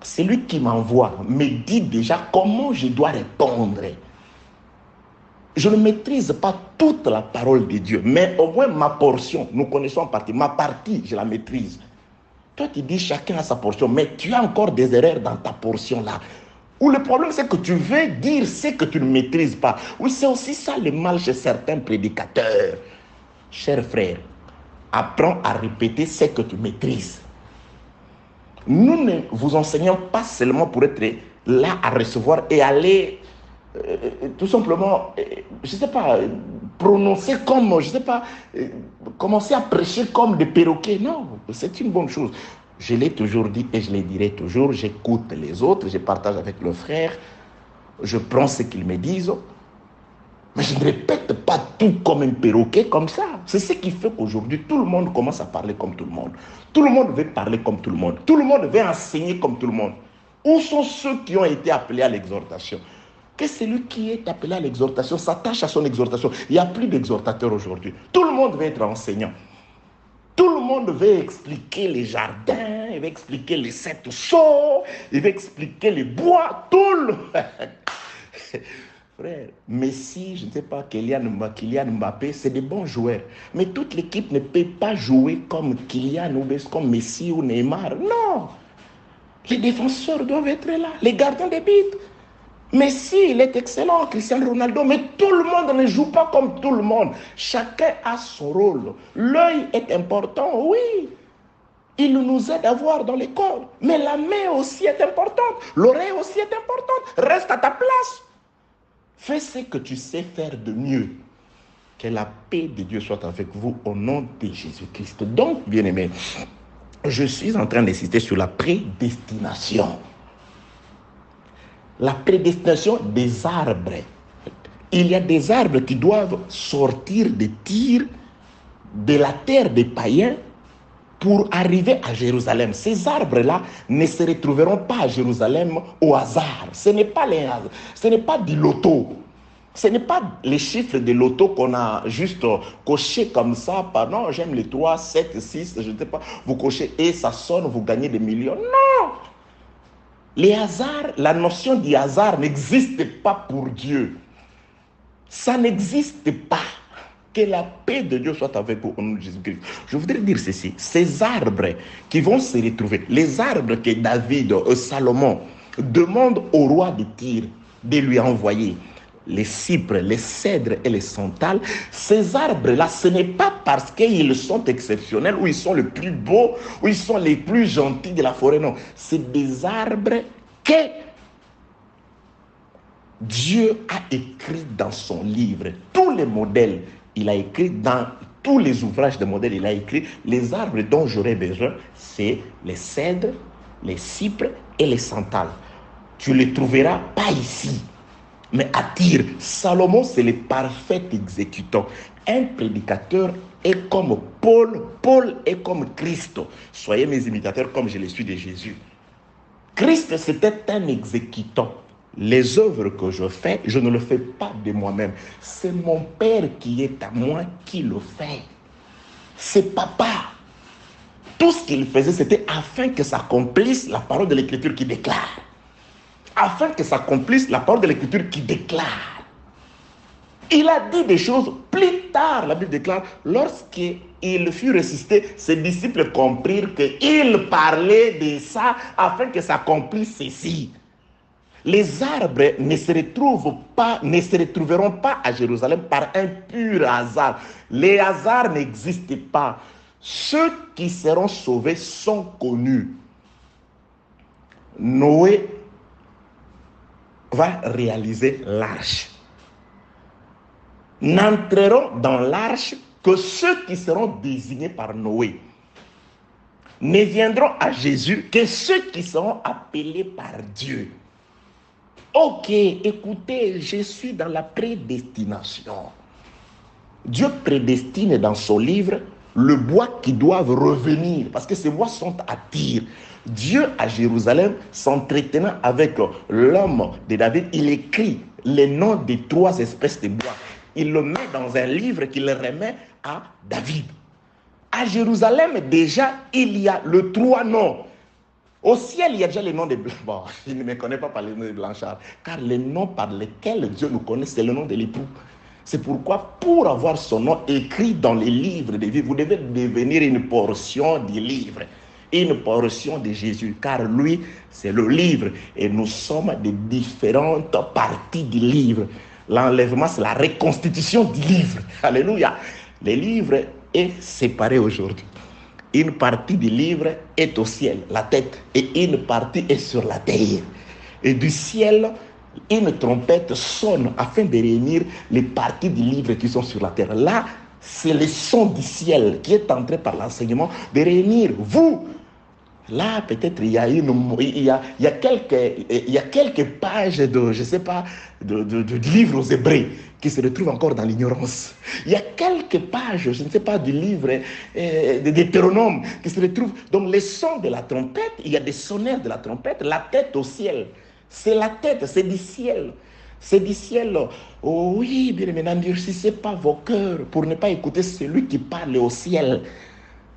Celui qui m'envoie me dit déjà comment je dois répondre. Je ne maîtrise pas toute la parole de Dieu, mais au moins ma portion, nous connaissons en partie, ma partie, je la maîtrise. Toi, tu dis chacun a sa portion, mais tu as encore des erreurs dans ta portion là. Ou le problème, c'est que tu veux dire ce que tu ne maîtrises pas. Oui, c'est aussi ça le mal chez certains prédicateurs. Cher frère, apprends à répéter ce que tu maîtrises. Nous ne vous enseignons pas seulement pour être là à recevoir et aller tout simplement, je ne sais pas, prononcer comme, je ne sais pas, commencer à prêcher comme des perroquets. Non, c'est une bonne chose. Je l'ai toujours dit et je le dirai toujours, j'écoute les autres, je partage avec le frère, je prends ce qu'ils me disent, mais je ne répète pas tout comme un perroquet comme ça. C'est ce qui fait qu'aujourd'hui, tout le monde commence à parler comme tout le monde. Tout le monde veut parler comme tout le monde. Tout le monde veut enseigner comme tout le monde. Où sont ceux qui ont été appelés à l'exhortation? Que celui qui est appelé à l'exhortation s'attache à son exhortation. Il n'y a plus d'exhortateurs aujourd'hui. Tout le monde veut être enseignant. Tout le monde veut expliquer les jardins, il veut expliquer les 7 chauds, il veut expliquer les bois, tout le... Frère, Messi, je ne sais pas, Kylian Mbappé, c'est des bons joueurs. Mais toute l'équipe ne peut pas jouer comme Kylian ou comme Messi ou Neymar. Non. Les défenseurs doivent être là, les gardiens des buts. Messi, il est excellent, Cristiano Ronaldo, mais tout le monde ne joue pas comme tout le monde. Chacun a son rôle. L'œil est important, oui. Il nous aide à voir dans les corps. Mais la main aussi est importante. L'oreille aussi est importante. Reste à ta place. Fais ce que tu sais faire de mieux. Que la paix de Dieu soit avec vous au nom de Jésus-Christ. Donc, bien-aimés, je suis en train d'insister sur la prédestination. La prédestination des arbres. Il y a des arbres qui doivent sortir des tirs de la terre des païens pour arriver à Jérusalem. Ces arbres-là ne se retrouveront pas à Jérusalem au hasard. Ce n'est pas du loto. Ce n'est pas les chiffres de loto qu'on a juste coché comme ça. Non, j'aime les 3, 7, 6, je ne sais pas. Vous cochez et ça sonne, vous gagnez des millions. Non! Les hasards, la notion du hasard n'existe pas pour Dieu. Ça n'existe pas. Que la paix de Dieu soit avec vous au nom de Jésus-Christ. Je voudrais dire ceci. Ces arbres qui vont se retrouver, les arbres que David, Salomon, demandent au roi de Tyr de lui envoyer, les cypres, les cèdres et les santales, ces arbres-là, ce n'est pas parce qu'ils sont exceptionnels, ou ils sont les plus beaux, ou ils sont les plus gentils de la forêt, non. C'est des arbres que Dieu a écrit dans son livre. Tous les modèles, il a écrit dans tous les ouvrages de modèles, il a écrit les arbres dont j'aurais besoin, c'est les cèdres, les cypres et les santales. Tu ne les trouveras pas ici. Mais à Tyr, Salomon, c'est le parfait exécutant. Un prédicateur est comme Paul, Paul est comme Christ. Soyez mes imitateurs comme je le suis de Jésus. Christ, c'était un exécutant. Les œuvres que je fais, je ne le fais pas de moi-même. C'est mon Père qui est à moi qui le fait. C'est papa. Tout ce qu'il faisait, c'était afin que s'accomplisse la parole de l'Écriture qui déclare. Afin que s'accomplisse la parole de l'Écriture qui déclare. Il a dit des choses plus tard, la Bible déclare, lorsqu'il fut ressuscité, ses disciples comprirent qu'il parlait de ça afin que s'accomplisse ceci. Les arbres ne se retrouveront pas à Jérusalem par un pur hasard. Les hasards n'existent pas. Ceux qui seront sauvés sont connus. Noé va réaliser l'arche. N'entreront dans l'arche que ceux qui seront désignés par Noé. Ne viendront à Jésus que ceux qui seront appelés par Dieu. Ok, écoutez, je suis dans la prédestination. Dieu prédestine dans son livre le bois qui doivent revenir, parce que ces bois sont à tir. Dieu à Jérusalem, s'entretenant avec l'homme de David, il écrit les noms des 3 espèces de bois. Il le met dans un livre qu'il remet à David. À Jérusalem, déjà, il y a le 3 noms. Au ciel, il y a déjà les noms des blancs. Bon, il ne me connaît pas par les noms des blanchards, car les noms par lesquels Dieu nous connaît, c'est le nom de l'époux. C'est pourquoi, pour avoir son nom écrit dans les livres de vie, vous devez devenir une portion du livre, une portion de Jésus, car lui, c'est le livre, et nous sommes des différentes parties du livre. L'enlèvement, c'est la reconstitution du livre. Alléluia. Le livre est séparé aujourd'hui. Une partie du livre est au ciel, la tête, et une partie est sur la terre. Et du ciel, une trompette sonne afin de réunir les parties du livre qui sont sur la terre. Là, c'est le son du ciel qui est entré par l'enseignement de réunir vous. Là, peut-être il y a quelques pages de, je sais pas, de livres aux Hébreux qui se retrouvent encore dans l'ignorance. Il y a quelques pages, je ne sais pas, du livre de Deutéronome qui se retrouvent. Donc, les sons de la trompette, il y a des sonnaires de la trompette, la tête au ciel. C'est la tête, c'est du ciel. C'est du ciel. Oh oui, bien aimé, n'endurcissez pas vos cœurs pour ne pas écouter celui qui parle au ciel.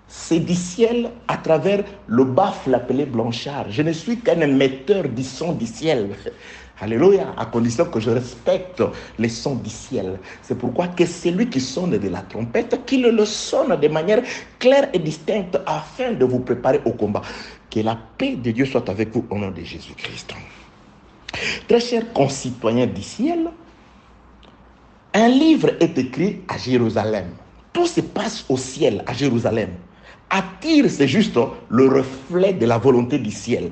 C'est du ciel à travers le baffle appelé Blanchard. Je ne suis qu'un émetteur du son du ciel. Alléluia, à condition que je respecte les sons du ciel. C'est pourquoi que celui qui sonne de la trompette, qu'il le sonne de manière claire et distincte afin de vous préparer au combat. Que la paix de Dieu soit avec vous au nom de Jésus-Christ. Très chers concitoyens du ciel, un livre est écrit à Jérusalem. Tout se passe au ciel, à Jérusalem. Attire, c'est juste le reflet de la volonté du ciel.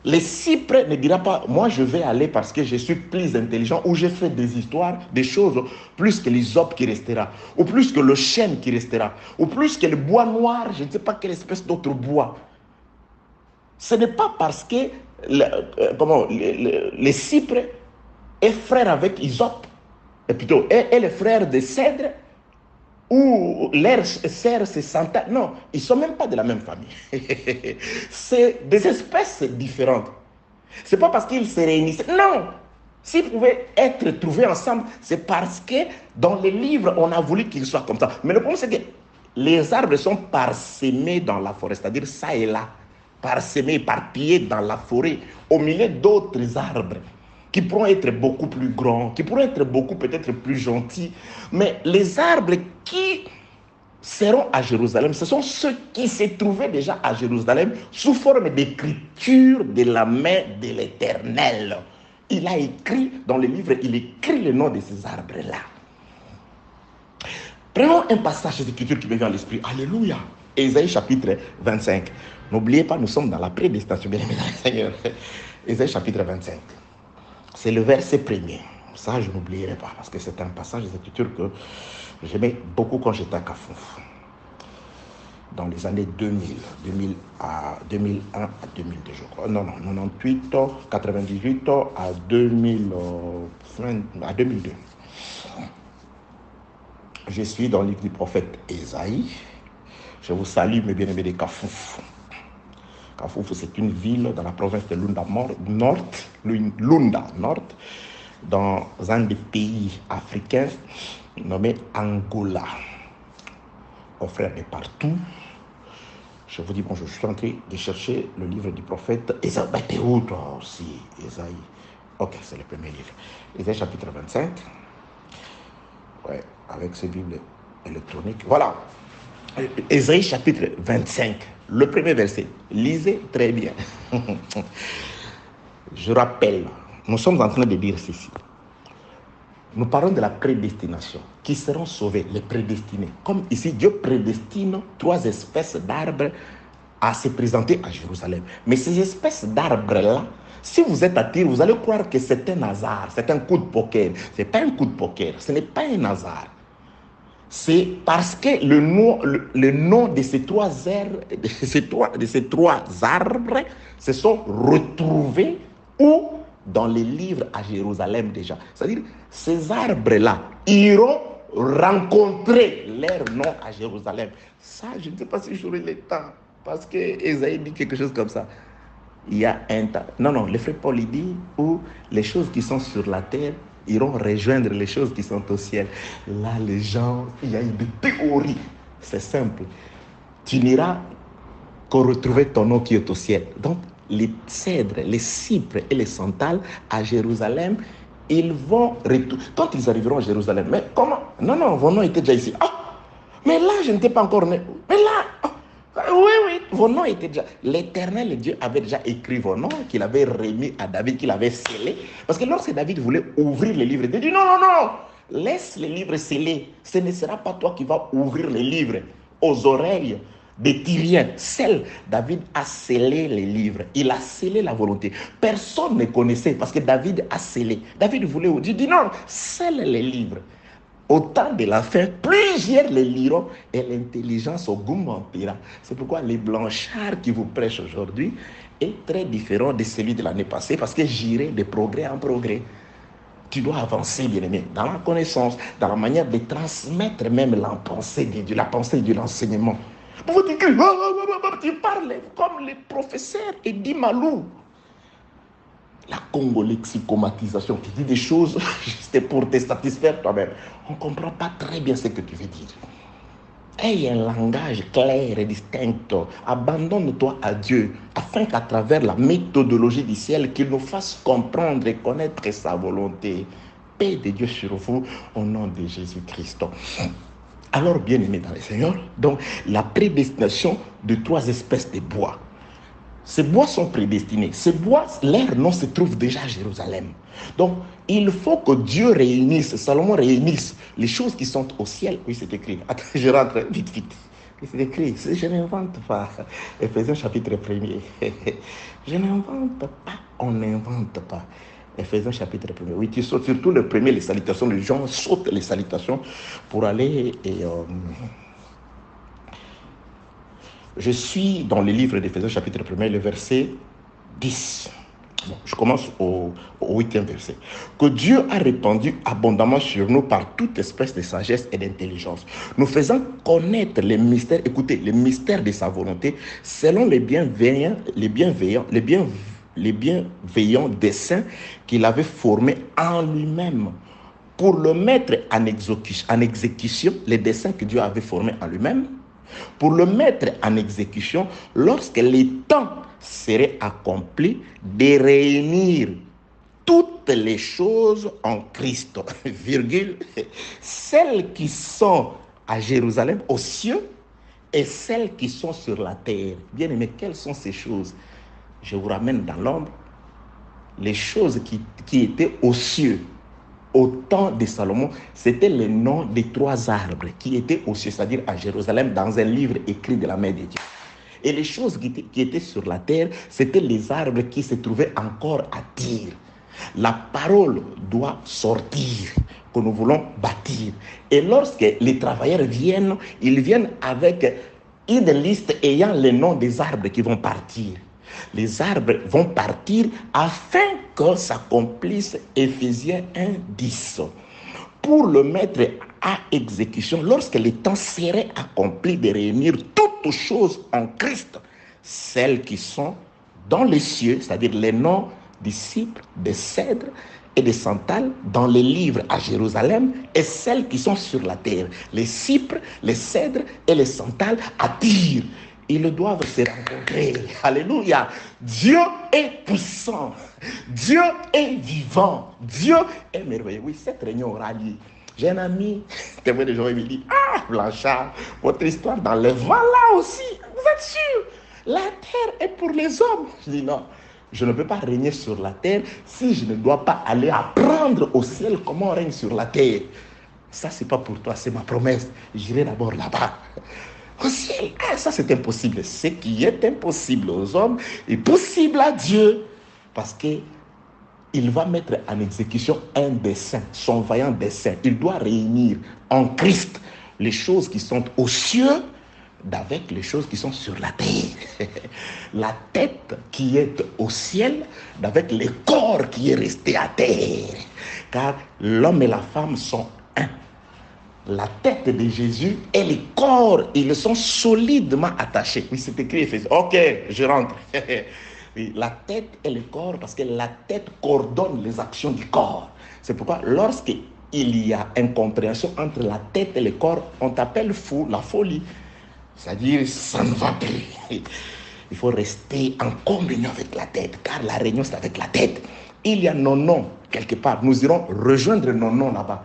Le cypre ne dira pas, moi je vais aller parce que je suis plus intelligent, ou j'ai fait des histoires, des choses, plus que l'hysope qui restera, ou plus que le chêne qui restera, ou plus que le bois noir, je ne sais pas quelle espèce d'autre bois. Ce n'est pas parce que le cypre est frère avec hysope, et plutôt est le frère de cèdre, ou leurs sœurs, c'est Santa. Non, ils ne sont même pas de la même famille. C'est des espèces différentes. Ce n'est pas parce qu'ils se réunissent. Non, s'ils pouvaient être trouvés ensemble, c'est parce que dans les livres, on a voulu qu'ils soient comme ça. Mais le problème, c'est que les arbres sont parsemés dans la forêt, c'est-à-dire ça et là, parsemés, éparpillés dans la forêt, au milieu d'autres arbres qui pourront être beaucoup plus grands, qui pourront être beaucoup peut-être plus gentils. Mais les arbres qui seront à Jérusalem, ce sont ceux qui se trouvaient déjà à Jérusalem sous forme d'écriture de la main de l'Éternel. Il a écrit dans le livre, il écrit le nom de ces arbres-là. Prenons un passage d'écriture qui me vient à l'esprit. Alléluia. Ésaïe chapitre 25. N'oubliez pas, nous sommes dans la prédestination, bien aimé dans le Seigneur. Ésaïe chapitre 25. C'est le verset premier. Ça, je n'oublierai pas, parce que c'est un passage d'écriture que j'aimais beaucoup quand j'étais à Kafouf. Dans les années 2000 à 2001 à 2002, je crois. Non, 98, 98 à 2002. Je suis dans le livre du prophète Ésaïe. Je vous salue, mes bien-aimés de Kafouf. Kafouf, c'est une ville dans la province de Lunda Nord, dans un des pays africains nommé Angola. Aux frères de partout, Je vous dis, bon, je suis en train de chercher le livre du prophète Ésaïe. Ben, t'es où toi aussi, Ésaïe? Ok, c'est le premier livre. Ésaïe chapitre 25. Ouais, avec ces Bibles électroniques. Voilà. Ésaïe chapitre 25, le premier verset. Lisez très bien. Je rappelle, nous sommes en train de dire ceci. Nous parlons de la prédestination. Qui seront sauvés? Les prédestinés. Comme ici, Dieu prédestine 3 espèces d'arbres à se présenter à Jérusalem. Mais ces espèces d'arbres-là, si vous êtes à Tyr, vous allez croire que c'est un hasard, c'est un coup de poker. Ce n'est pas un coup de poker, ce n'est pas un hasard. C'est parce que le nom de ces 3 arbres, se sont retrouvés où? Dans les livres à Jérusalem déjà. C'est-à-dire, ces arbres-là iront rencontrer leur nom à Jérusalem. Ça, je ne sais pas si j'aurai le temps. Parce que Esaïe dit quelque chose comme ça. Il y a un temps. Non, le frère Paul dit où les choses qui sont sur la terre iront rejoindre les choses qui sont au ciel. Là, les gens, il y a des théories. C'est simple. Tu n'iras qu'au retrouver ton nom qui est au ciel. Donc, les cèdres, les cypres et les santales à Jérusalem, ils vont retourner. Quand ils arriveront à Jérusalem, mais comment? Non, vos noms étaient déjà ici. Ah, mais là, je n'étais pas encore né. Mais là, oui, vos noms étaient déjà. L'Éternel Dieu avait déjà écrit vos noms, qu'il avait remis à David, qu'il avait scellé. Parce que lorsque David voulait ouvrir les livres, il dit non, laisse les livres scellés. Ce ne sera pas toi qui vas ouvrir les livres aux oreilles des Tyriens. David a scellé les livres. Il a scellé la volonté. Personne ne connaissait parce que David a scellé. David voulait dire, non, scelle les livres. Au temps de la fin, plusieurs les liront et l'intelligence augmentera. C'est pourquoi les blanchards qui vous prêchent aujourd'hui est très différent de celui de l'année passée parce que j'irai de progrès en progrès. Tu dois avancer, bien-aimé, dans la connaissance, dans la manière de transmettre même la pensée de Dieu, la pensée de l'enseignement. Vous dites que tu parles comme les professeurs Eddy Malou. La congolexicomatisation, tu dis des choses juste pour te satisfaire toi-même. On ne comprend pas très bien ce que tu veux dire. Aie un langage clair et distinct. Abandonne-toi à Dieu afin qu'à travers la méthodologie du ciel, qu'il nous fasse comprendre et connaître sa volonté. Paix de Dieu sur vous au nom de Jésus-Christ. Alors, bien-aimés dans le Seigneur, donc la prédestination de 3 espèces de bois. Ces bois sont prédestinés. Ces bois, leur nom se trouve déjà à Jérusalem. Donc, il faut que Dieu réunisse, Salomon réunisse les choses qui sont au ciel. Oui, c'est écrit. Attends, je rentre vite. C'est écrit. Je n'invente pas. Éphésiens chapitre 1er. Je n'invente pas. On n'invente pas. Éphésiens chapitre 1er. Oui, tu sautes surtout le premier, les salutations. Les gens sautent les salutations pour aller et... Je suis dans le livre d'Éphésiens chapitre 1er, le verset 10. Bon, je commence au 8e verset. Que Dieu a répandu abondamment sur nous par toute espèce de sagesse et d'intelligence, nous faisant connaître les mystères, écoutez, les mystères de sa volonté, selon les bienveillants desseins qu'il avait formés en lui-même, pour le mettre en exécution, les desseins que Dieu avait formés en lui-même, pour le mettre en exécution lorsque les temps seraient accomplis de réunir toutes les choses en Christ, celles qui sont à Jérusalem, aux cieux, et celles qui sont sur la terre. Bien aimé, quelles sont ces choses? Je vous ramène dans l'ombre. Les choses qui étaient aux cieux, au temps de Salomon, c'était le nom des 3 arbres qui étaient aux cieux, c'est-à-dire à Jérusalem, dans un livre écrit de la main de Dieu. Et les choses qui étaient sur la terre, c'était les arbres qui se trouvaient encore à Tyr. La parole doit sortir, que nous voulons bâtir. Et lorsque les travailleurs viennent, ils viennent avec une liste ayant les noms des arbres qui vont partir. Les arbres vont partir afin que s'accomplisse Éphésiens 1:10. Pour le mettre à exécution, lorsque le temps serait accompli de réunir toutes choses en Christ, celles qui sont dans les cieux, c'est-à-dire les noms des cypres, des cèdres et des santales dans les livres à Jérusalem, et celles qui sont sur la terre, les cypres, les cèdres et les santales à Tyr. ils doivent se rencontrer. Alléluia. Dieu est puissant. Dieu est vivant. Dieu est merveilleux. Oui, cette réunion aura lieu. J'ai un ami, témoin de Jéhovah, il me dit, ah, Blanchard, votre histoire d'enlèvement là aussi, vous êtes sûr? La terre est pour les hommes. Je dis non, je ne peux pas régner sur la terre si je ne dois pas aller apprendre au ciel comment on règne sur la terre. Ça, c'est pas pour toi, c'est ma promesse. J'irai d'abord là-bas. Au ciel, ah, ça c'est impossible. Ce qui est impossible aux hommes est possible à Dieu. Parce que il va mettre en exécution un dessein, son vaillant dessein. Il doit réunir en Christ les choses qui sont aux cieux avec les choses qui sont sur la terre. La tête qui est au ciel avec le corps qui est resté à terre. Car l'homme et la femme sont un. La tête de Jésus et le corps, ils sont solidement attachés. Oui, c'est écrit Éphésiens. Ok, je rentre. Oui, la tête et le corps, parce que la tête coordonne les actions du corps. C'est pourquoi lorsqu'il y a incompréhension entre la tête et le corps, on t'appelle fou, la folie. C'est-à-dire, ça ne va plus. Il faut rester en communion avec la tête, car la réunion, c'est avec la tête. Il y a nos noms, quelque part. Nous irons rejoindre nos noms là-bas.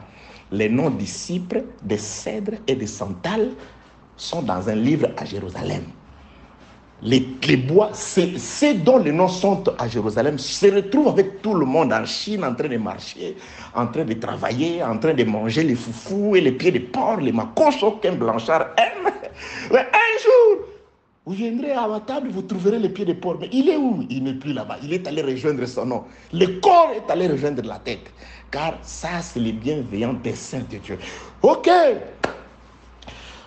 Les noms des cypres, des cèdres et des sandales sont dans un livre à Jérusalem. Les bois, ceux dont les noms sont à Jérusalem, se retrouvent avec tout le monde en Chine, en train de marcher, en train de travailler, en train de manger les foufous et les pieds de porc, les macosos qu'un Blanchard aime. Mais un jour, vous viendrez à ma table, vous trouverez les pieds de porc. Mais il est où? Il n'est plus là-bas. Il est allé rejoindre son nom. Le corps est allé rejoindre la tête. Car ça, c'est le bienveillant dessein de Dieu. Ok.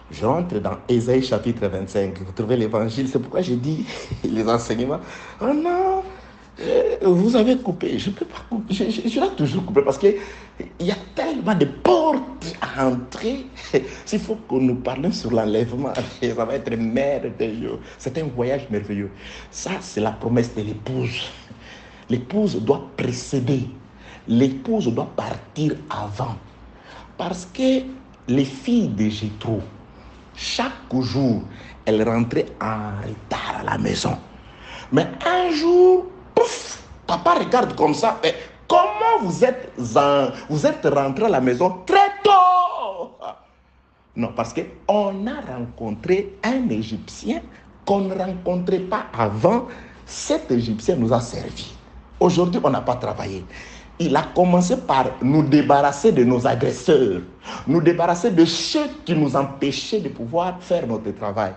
Je rentre dans Ésaïe chapitre 25. Vous trouvez l'évangile. C'est pourquoi j'ai dit les enseignements. Oh non, vous avez coupé. Je ne peux pas couper. Je l'ai toujours coupé parce qu'il y a tellement de portes à entrer. S'il faut que nous parlions sur l'enlèvement, ça va être merveilleux. C'est un voyage merveilleux. Ça, c'est la promesse de l'épouse. L'épouse doit précéder. L'épouse doit partir avant. Parce que les filles de Jéthro, chaque jour, elles rentraient en retard à la maison. Mais un jour, pouf, papa regarde comme ça. Mais comment vous êtes rentré à la maison très tôt? Non, parce qu'on a rencontré un Égyptien qu'on ne rencontrait pas avant. Cet Égyptien nous a servi. Aujourd'hui, on n'a pas travaillé. Il a commencé par nous débarrasser de nos agresseurs, nous débarrasser de ceux qui nous empêchaient de pouvoir faire notre travail.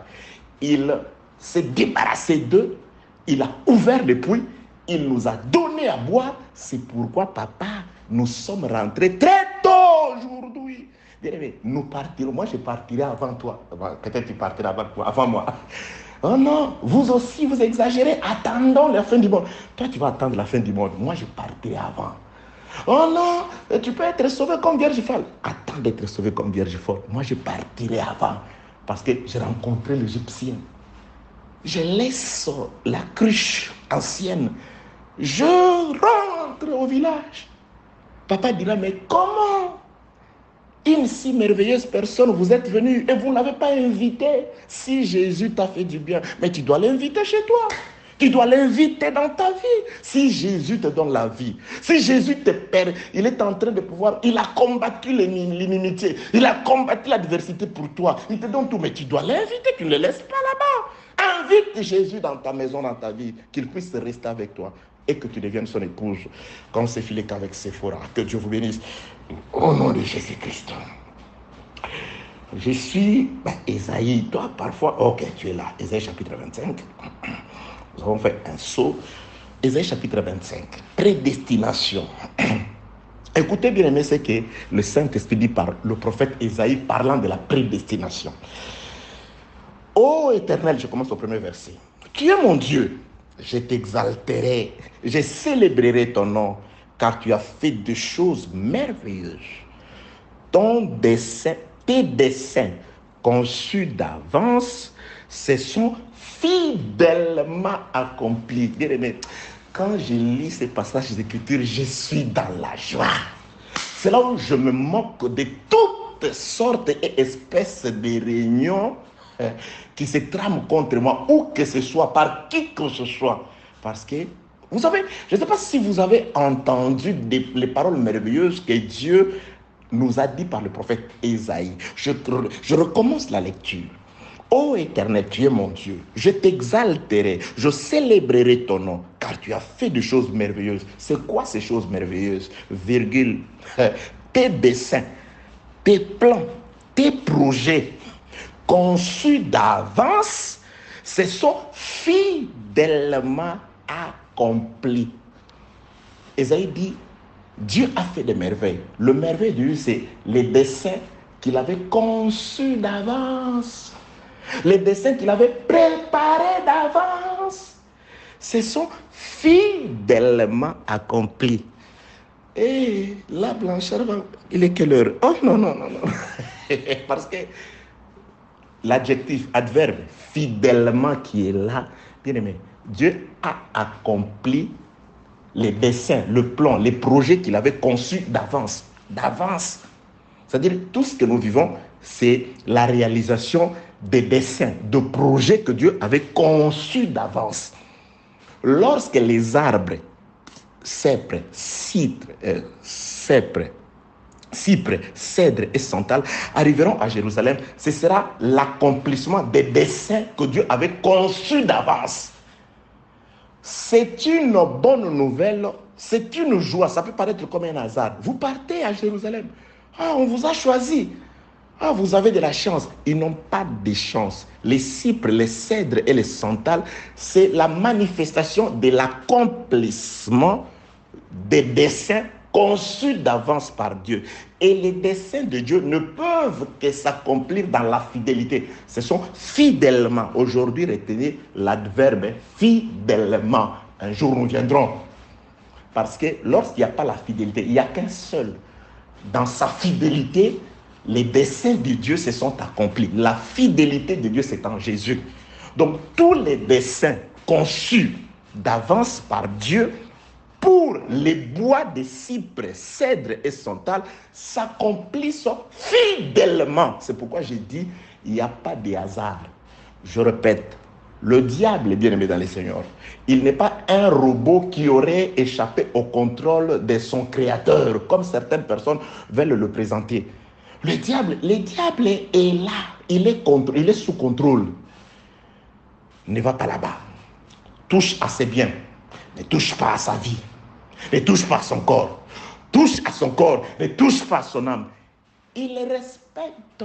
Il s'est débarrassé d'eux, il a ouvert les puits, il nous a donné à boire. C'est pourquoi, papa, nous sommes rentrés très tôt aujourd'hui. Nous partirons, moi je partirai avant toi. Peut-être tu partiras avant moi. Oh non, vous aussi vous exagérez, attendons la fin du monde. Toi tu vas attendre la fin du monde, moi je partirai avant. Oh non, tu peux être sauvé comme vierge folle. Attends d'être sauvé comme vierge folle. Moi, je partirai avant. Parce que j'ai rencontré l'Égyptien. Je laisse la cruche ancienne. Je rentre au village. Papa dira, mais comment une si merveilleuse personne, vous êtes venu et vous ne l'avez pas invité? Si Jésus t'a fait du bien, mais tu dois l'inviter chez toi. Tu dois l'inviter dans ta vie. Si Jésus te donne la vie, si Jésus te perd, il est en train de pouvoir, il a combattu l'inimitié, il a combattu l'adversité pour toi. Il te donne tout, mais tu dois l'inviter, tu ne le laisses pas là-bas. Invite Jésus dans ta maison, dans ta vie, qu'il puisse rester avec toi et que tu deviennes son épouse, comme c'est filé qu'avec Séphora. Que Dieu vous bénisse. Au nom de Jésus-Christ. Je suis Ésaïe. Toi, parfois, ok, tu es là. Ésaïe chapitre 25. Nous avons fait un saut. Ésaïe chapitre 25. Prédestination. Écoutez bien aimé ce que le Saint-Esprit dit par le prophète Ésaïe parlant de la prédestination. Ô Éternel, je commence au premier verset. Tu es mon Dieu. Je t'exalterai. Je célébrerai ton nom. Car tu as fait des choses merveilleuses. Tes desseins conçus d'avance se sont fidèlement accomplis. Quand je lis ces passages d'écriture, je suis dans la joie. C'est là où je me moque de toutes sortes et espèces de réunions qui se trame contre moi, ou que ce soit, par qui que ce soit. Parce que, vous savez, je ne sais pas si vous avez entendu les paroles merveilleuses que Dieu nous a dit par le prophète Ésaïe. Je recommence la lecture. Ô Éternel, tu es mon Dieu, je t'exalterai, je célébrerai ton nom, car tu as fait des choses merveilleuses. C'est quoi ces choses merveilleuses? Virgule. Tes desseins, tes plans, tes projets conçus d'avance se sont fidèlement accomplis. Ésaïe dit, Dieu a fait des merveilles. Le merveille de Dieu, c'est les desseins qu'il avait conçus d'avance. Les dessins qu'il avait préparés d'avance se sont fidèlement accomplis. Et la blancheur, il est quelle heure? Oh non, non, non, non. Parce que l'adjectif, adverbe, fidèlement qui est là, bien aimé, Dieu a accompli les desseins, le plan, les projets qu'il avait conçus d'avance. D'avance. C'est-à-dire, tout ce que nous vivons, c'est la réalisation des desseins, de projets que Dieu avait conçus d'avance. Lorsque les arbres, cypre, cèdre et santal arriveront à Jérusalem, ce sera l'accomplissement des desseins que Dieu avait conçus d'avance. C'est une bonne nouvelle, c'est une joie. Ça peut paraître comme un hasard. Vous partez à Jérusalem. Ah, on vous a choisi. Ah, vous avez de la chance. Ils n'ont pas de chance. Les cypres, les cèdres et les santales, c'est la manifestation de l'accomplissement des desseins conçus d'avance par Dieu. Et les desseins de Dieu ne peuvent que s'accomplir dans la fidélité. Ce sont fidèlement. Aujourd'hui, retenez l'adverbe fidèlement. Un jour, nous viendrons. Parce que lorsqu'il n'y a pas la fidélité, il n'y a qu'un seul. Dans sa fidélité, les desseins de Dieu se sont accomplis. La fidélité de Dieu, c'est en Jésus. Donc, tous les desseins conçus d'avance par Dieu pour les bois de cypre, cèdre et santal s'accomplissent fidèlement. C'est pourquoi j'ai dit, il n'y a pas de hasard. Je répète, le diable est bien aimé dans les seigneurs. Il n'est pas un robot qui aurait échappé au contrôle de son créateur, comme certaines personnes veulent le présenter. Le diable est là, il est sous contrôle. Ne va pas là-bas. Touche à ses biens, ne touche pas à sa vie, ne touche pas à son corps. Touche à son corps, ne touche pas à son âme. Il respecte.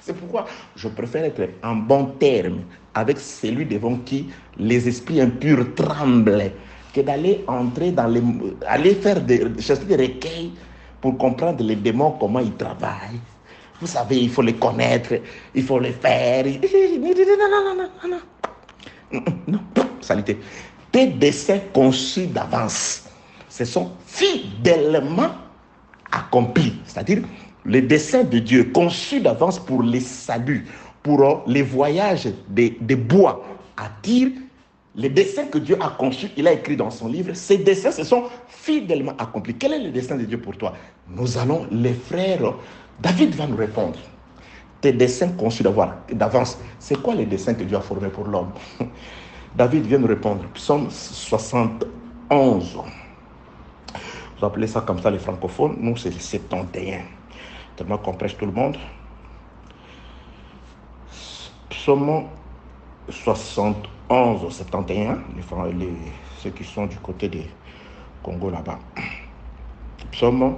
C'est pourquoi je préfère être en bon terme avec celui devant qui les esprits impurs tremblent que d'aller entrer dans les... aller faire chercher des recueils pour comprendre les démons, comment ils travaillent. Vous savez, il faut les connaître, il faut les faire. Non, salité. Tes desseins conçus d'avance, se sont fidèlement accomplis. C'est-à-dire, les desseins de Dieu conçus d'avance pour les saluts, pour les voyages des bois à Tyr, les desseins que Dieu a conçus, il a écrit dans son livre, ces desseins se sont fidèlement accomplis. Quel est le dessein de Dieu pour toi? Nous allons, les frères, David va nous répondre. Tes desseins conçus d'avance, c'est quoi les desseins que Dieu a formés pour l'homme? David vient nous répondre. Psaume 71. Vous appelez ça comme ça les francophones, nous c'est 71. Tellement qu'on prêche tout le monde. Psaume 71, 71, ceux qui sont du côté des Congo là-bas. Psaume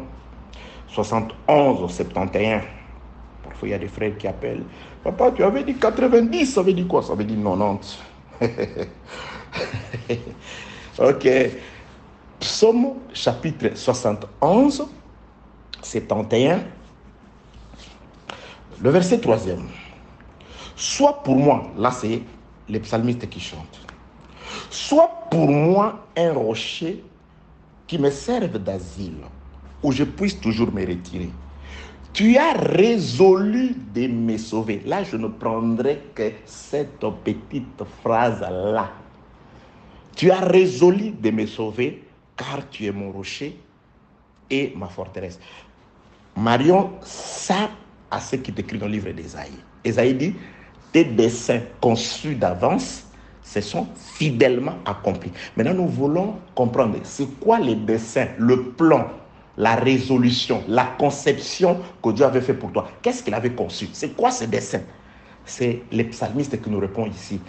71, 71. Parfois il y a des frères qui appellent. Papa, tu avais dit 90, ça veut dire quoi? Ça veut dire 90. Ok. Psaume chapitre 71, 71. Le verset 3e. Sois pour moi, là c'est les psalmistes qui chantent. Sois pour moi un rocher qui me serve d'asile, où je puisse toujours me retirer. Tu as résolu de me sauver. Là, je ne prendrai que cette petite phrase-là. Tu as résolu de me sauver, car tu es mon rocher et ma forteresse. Marions ça à ce qui est écrit dans le livre d'Ésaïe. Ésaïe dit, tes desseins conçus d'avance se sont fidèlement accomplis. Maintenant, nous voulons comprendre c'est quoi les desseins, le plan, la résolution, la conception que Dieu avait fait pour toi. Qu'est-ce qu'il avait conçu? C'est quoi ces desseins? C'est les psalmistes qui nous répondent ici.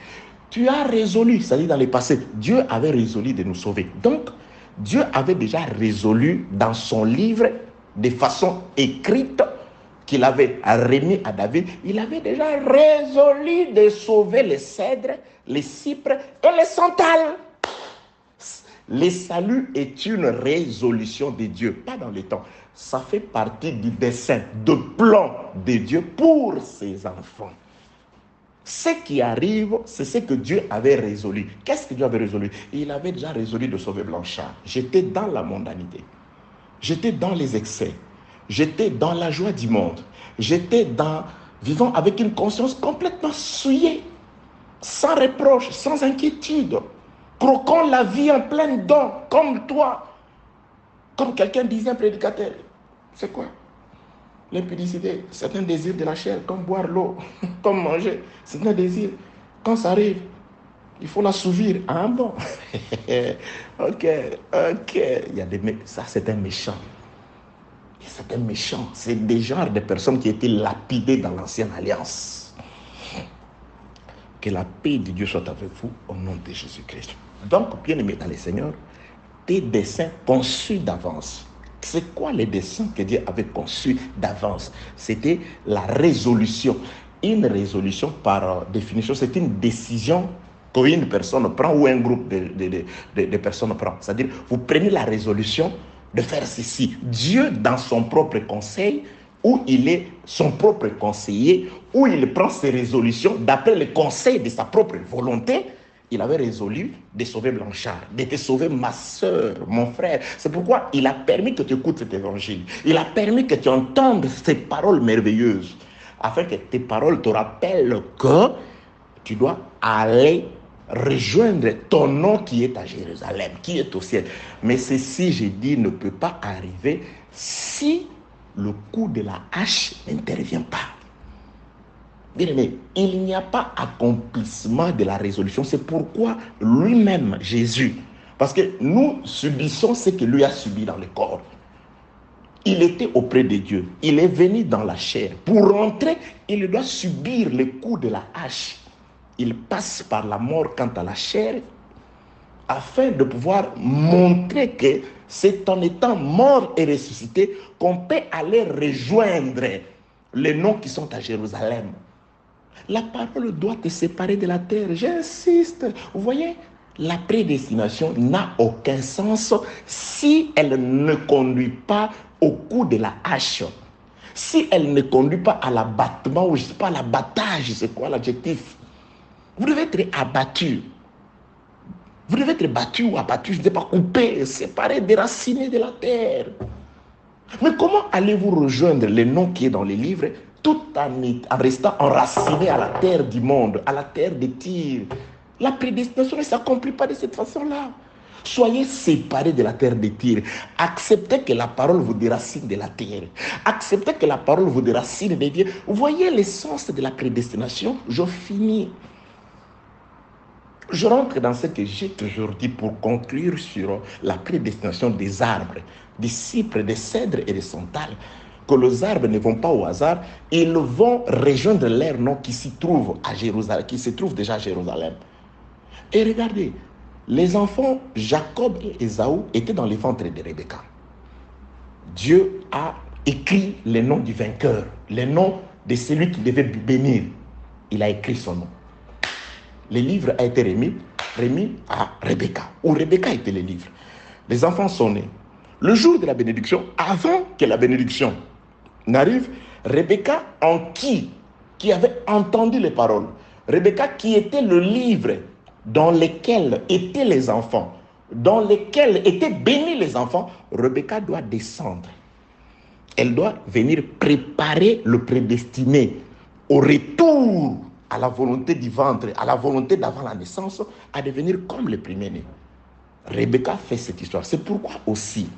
Tu as résolu, c'est-à-dire dans le passé, Dieu avait résolu de nous sauver. Donc, Dieu avait déjà résolu dans son livre, de façon écrite, qu'il avait remis à David, il avait déjà résolu de sauver les cèdres, les cypres et les santales. Le salut est une résolution de Dieu, pas dans le temps. Ça fait partie du dessein, du plan de Dieu pour ses enfants. Ce qui arrive, c'est ce que Dieu avait résolu. Qu'est-ce que Dieu avait résolu? Il avait déjà résolu de sauver Blanchard. J'étais dans la mondanité. J'étais dans les excès. J'étais dans la joie du monde. J'étais vivant avec une conscience complètement souillée, sans reproche, sans inquiétude, croquant la vie en pleine dents, comme toi. Comme quelqu'un disait, un prédicateur. C'est quoi? L'impudicité, c'est un désir de la chair, comme boire l'eau, comme manger. C'est un désir. Quand ça arrive, il faut l'assouvir. Ah bon? Ok. Ça, c'est un méchant. C'est un méchant. C'est des genres de personnes qui étaient lapidées dans l'ancienne alliance. Que la paix de Dieu soit avec vous au nom de Jésus-Christ. Donc, bien-aimés dans le Seigneur, tes desseins conçus d'avance. C'est quoi les desseins que Dieu avait conçus d'avance? C'était la résolution. Une résolution, par définition, c'est une décision qu'une personne prend ou un groupe de personnes prend. C'est-à-dire, vous prenez la résolution de faire ceci. Dieu, dans son propre conseil, où il est son propre conseiller, où il prend ses résolutions d'après le conseil de sa propre volonté, il avait résolu de sauver Blanchard, de te sauver ma soeur, mon frère. C'est pourquoi il a permis que tu écoutes cet évangile. Il a permis que tu entendes ces paroles merveilleuses, afin que tes paroles te rappellent que tu dois aller rejoindre ton nom qui est à Jérusalem, qui est au ciel. Mais ceci, j'ai dit, ne peut pas arriver si le coup de la hache n'intervient pas. Bien-aimé, il n'y a pas accomplissement de la résolution. C'est pourquoi lui-même, Jésus, parce que nous subissons ce que lui a subi dans le corps. Il était auprès de Dieu. Il est venu dans la chair. Pour rentrer, il doit subir le coup de la hache. Il passe par la mort quant à la chair, afin de pouvoir montrer que c'est en étant mort et ressuscité qu'on peut aller rejoindre les noms qui sont à Jérusalem. La parole doit te séparer de la terre. J'insiste. Vous voyez, la prédestination n'a aucun sens si elle ne conduit pas au coup de la hache. Si elle ne conduit pas à l'abattement, ou je ne sais pas, à l'abattage, c'est quoi l'adjectif? Vous devez être abattu. Vous devez être battu ou abattu, je ne sais pas, coupé, séparé, déraciné de la terre. Mais comment allez-vous rejoindre le nom qui est dans les livres tout en restant enraciné à la terre du monde, à la terre des Tyr? La prédestination ne s'accomplit pas de cette façon-là. Soyez séparés de la terre des Tyr. Acceptez que la parole vous déracine de la terre. Acceptez que la parole vous déracine des dieux. Vous voyez l'essence de la prédestination? Je finis. Je rentre dans ce que j'ai toujours dit pour conclure sur la prédestination des arbres, des cypres, des cèdres et des santales. Que les arbres ne vont pas au hasard, ils vont rejoindre leur nom qui s'y trouve à Jérusalem, qui se trouve déjà à Jérusalem. Et regardez, les enfants Jacob et Ésaü étaient dans les ventres de Rebecca. Dieu a écrit le nom du vainqueur, le nom de celui qui devait bénir. Il a écrit son nom. Le livre a été remis à Rebecca, où Rebecca était le livre. Les enfants sont nés. Le jour de la bénédiction, avant que la bénédiction n'arrive, Rebecca, qui avait entendu les paroles, Rebecca qui était le livre dans lequel étaient les enfants, dans lequel étaient bénis les enfants, Rebecca doit descendre. Elle doit venir préparer le prédestiné au retour à la volonté du ventre, à la volonté d'avant la naissance, à devenir comme le premier-né. Rebecca fait cette histoire. C'est pourquoi aussi,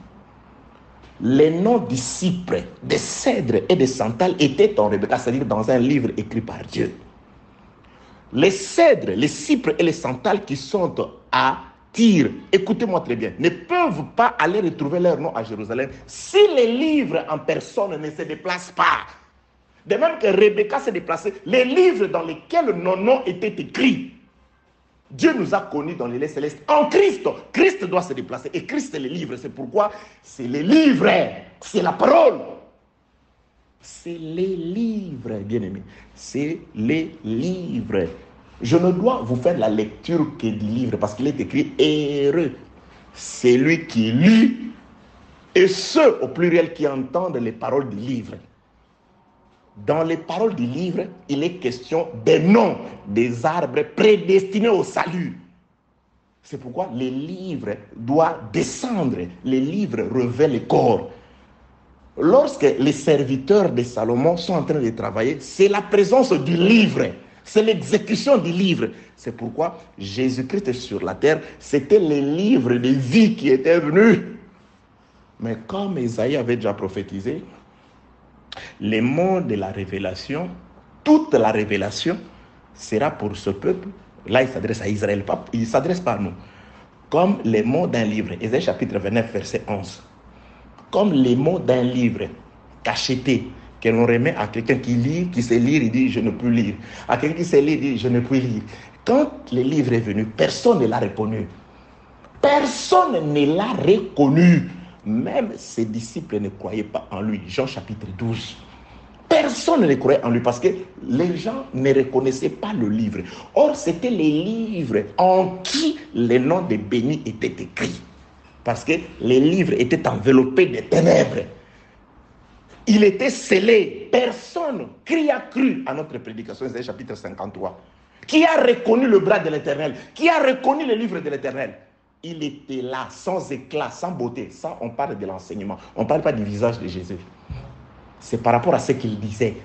les noms des cypres, des cèdres et des santales étaient en Rebecca, c'est-à-dire dans un livre écrit par Dieu. Les cèdres, les cypres et les santales qui sont à Tyr, écoutez-moi très bien, ne peuvent pas aller retrouver leur nom à Jérusalem si les livres en personne ne se déplacent pas. De même que Rebecca s'est déplacée, les livres dans lesquels nos noms étaient écrits, Dieu nous a connus dans les lieux célestes en Christ. Christ doit se déplacer et Christ c'est les livres. C'est pourquoi c'est les livres, c'est la parole. C'est les livres, bien-aimés. C'est les livres. Je ne dois vous faire la lecture que du livre parce qu'il est écrit heureux. C'est lui qui lit et ceux au pluriel qui entendent les paroles du livre. Dans les paroles du livre, il est question des noms des arbres prédestinés au salut. C'est pourquoi les livres doivent descendre. Les livres révèlent le corps. Lorsque les serviteurs de Salomon sont en train de travailler, c'est la présence du livre. C'est l'exécution du livre. C'est pourquoi Jésus-Christ sur la terre, c'était les livres de vie qui étaient venus. Mais comme Isaïe avait déjà prophétisé, les mots de la révélation, toute la révélation sera pour ce peuple. Là, il s'adresse à Israël, il ne s'adresse pas à nous. Comme les mots d'un livre. Ésaïe chapitre 29, verset 11. Comme les mots d'un livre cacheté que l'on remet à quelqu'un qui lit, qui sait lire, il dit je ne peux lire. À quelqu'un qui sait lire, il dit je ne peux lire. Quand le livre est venu, personne ne l'a reconnu. Personne ne l'a reconnu. Même ses disciples ne croyaient pas en lui. Jean chapitre 12. Personne ne croyait en lui parce que les gens ne reconnaissaient pas le livre. Or, c'était les livres en qui les noms des bénis étaient écrits. Parce que les livres étaient enveloppés de ténèbres. Il était scellé. Personne qui a cru à notre prédication, c'est chapitre 53. Qui a reconnu le bras de l'Éternel? Qui a reconnu le livre de l'Éternel? Il était là, sans éclat, sans beauté. Ça, on parle de l'enseignement. On ne parle pas du visage de Jésus. C'est par rapport à ce qu'il disait.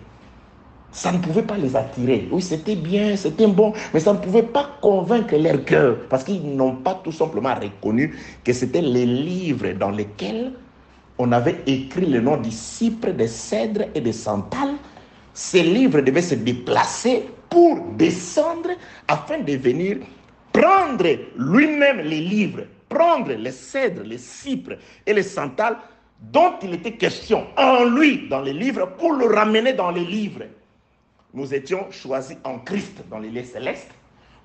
Ça ne pouvait pas les attirer. Oui, c'était bien, c'était bon, mais ça ne pouvait pas convaincre leur cœur. Parce qu'ils n'ont pas tout simplement reconnu que c'était les livres dans lesquels on avait écrit le nom du cypre, des cèdres et des santales. Ces livres devaient se déplacer pour descendre afin de venir prendre lui-même les livres, prendre les cèdres, les cypres et les santales dont il était question en lui dans les livres pour le ramener dans les livres. Nous étions choisis en Christ dans les lieux célestes.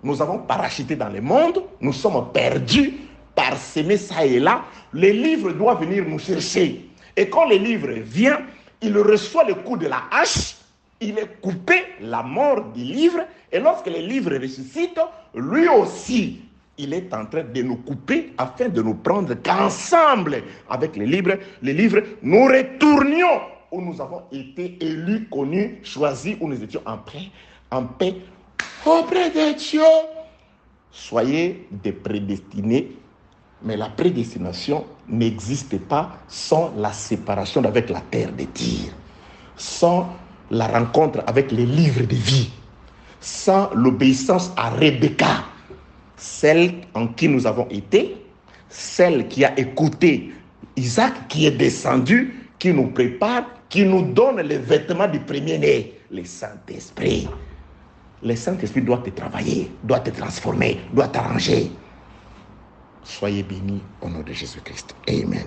Nous avons parachuté dans le monde. Nous sommes perdus, parsemés ça et là. Les livres doivent venir nous chercher. Et quand les livres viennent, il reçoit le coup de la hache. Il est coupé, la mort du livre. Et lorsque les livres ressuscitent, lui aussi, il est en train de nous couper afin de nous prendre qu'ensemble, avec les livres, nous retournions où nous avons été élus, connus, choisis, où nous étions en paix auprès de Dieu. Soyez des prédestinés, mais la prédestination n'existe pas sans la séparation avec la terre de Tyr, sans la rencontre avec les livres de vie, sans l'obéissance à Rebecca, celle en qui nous avons été, celle qui a écouté Isaac, qui est descendu, qui nous prépare, qui nous donne les vêtements du premier-né, le Saint-Esprit. Le Saint-Esprit doit te travailler, doit te transformer, doit t'arranger. Soyez bénis au nom de Jésus-Christ. Amen.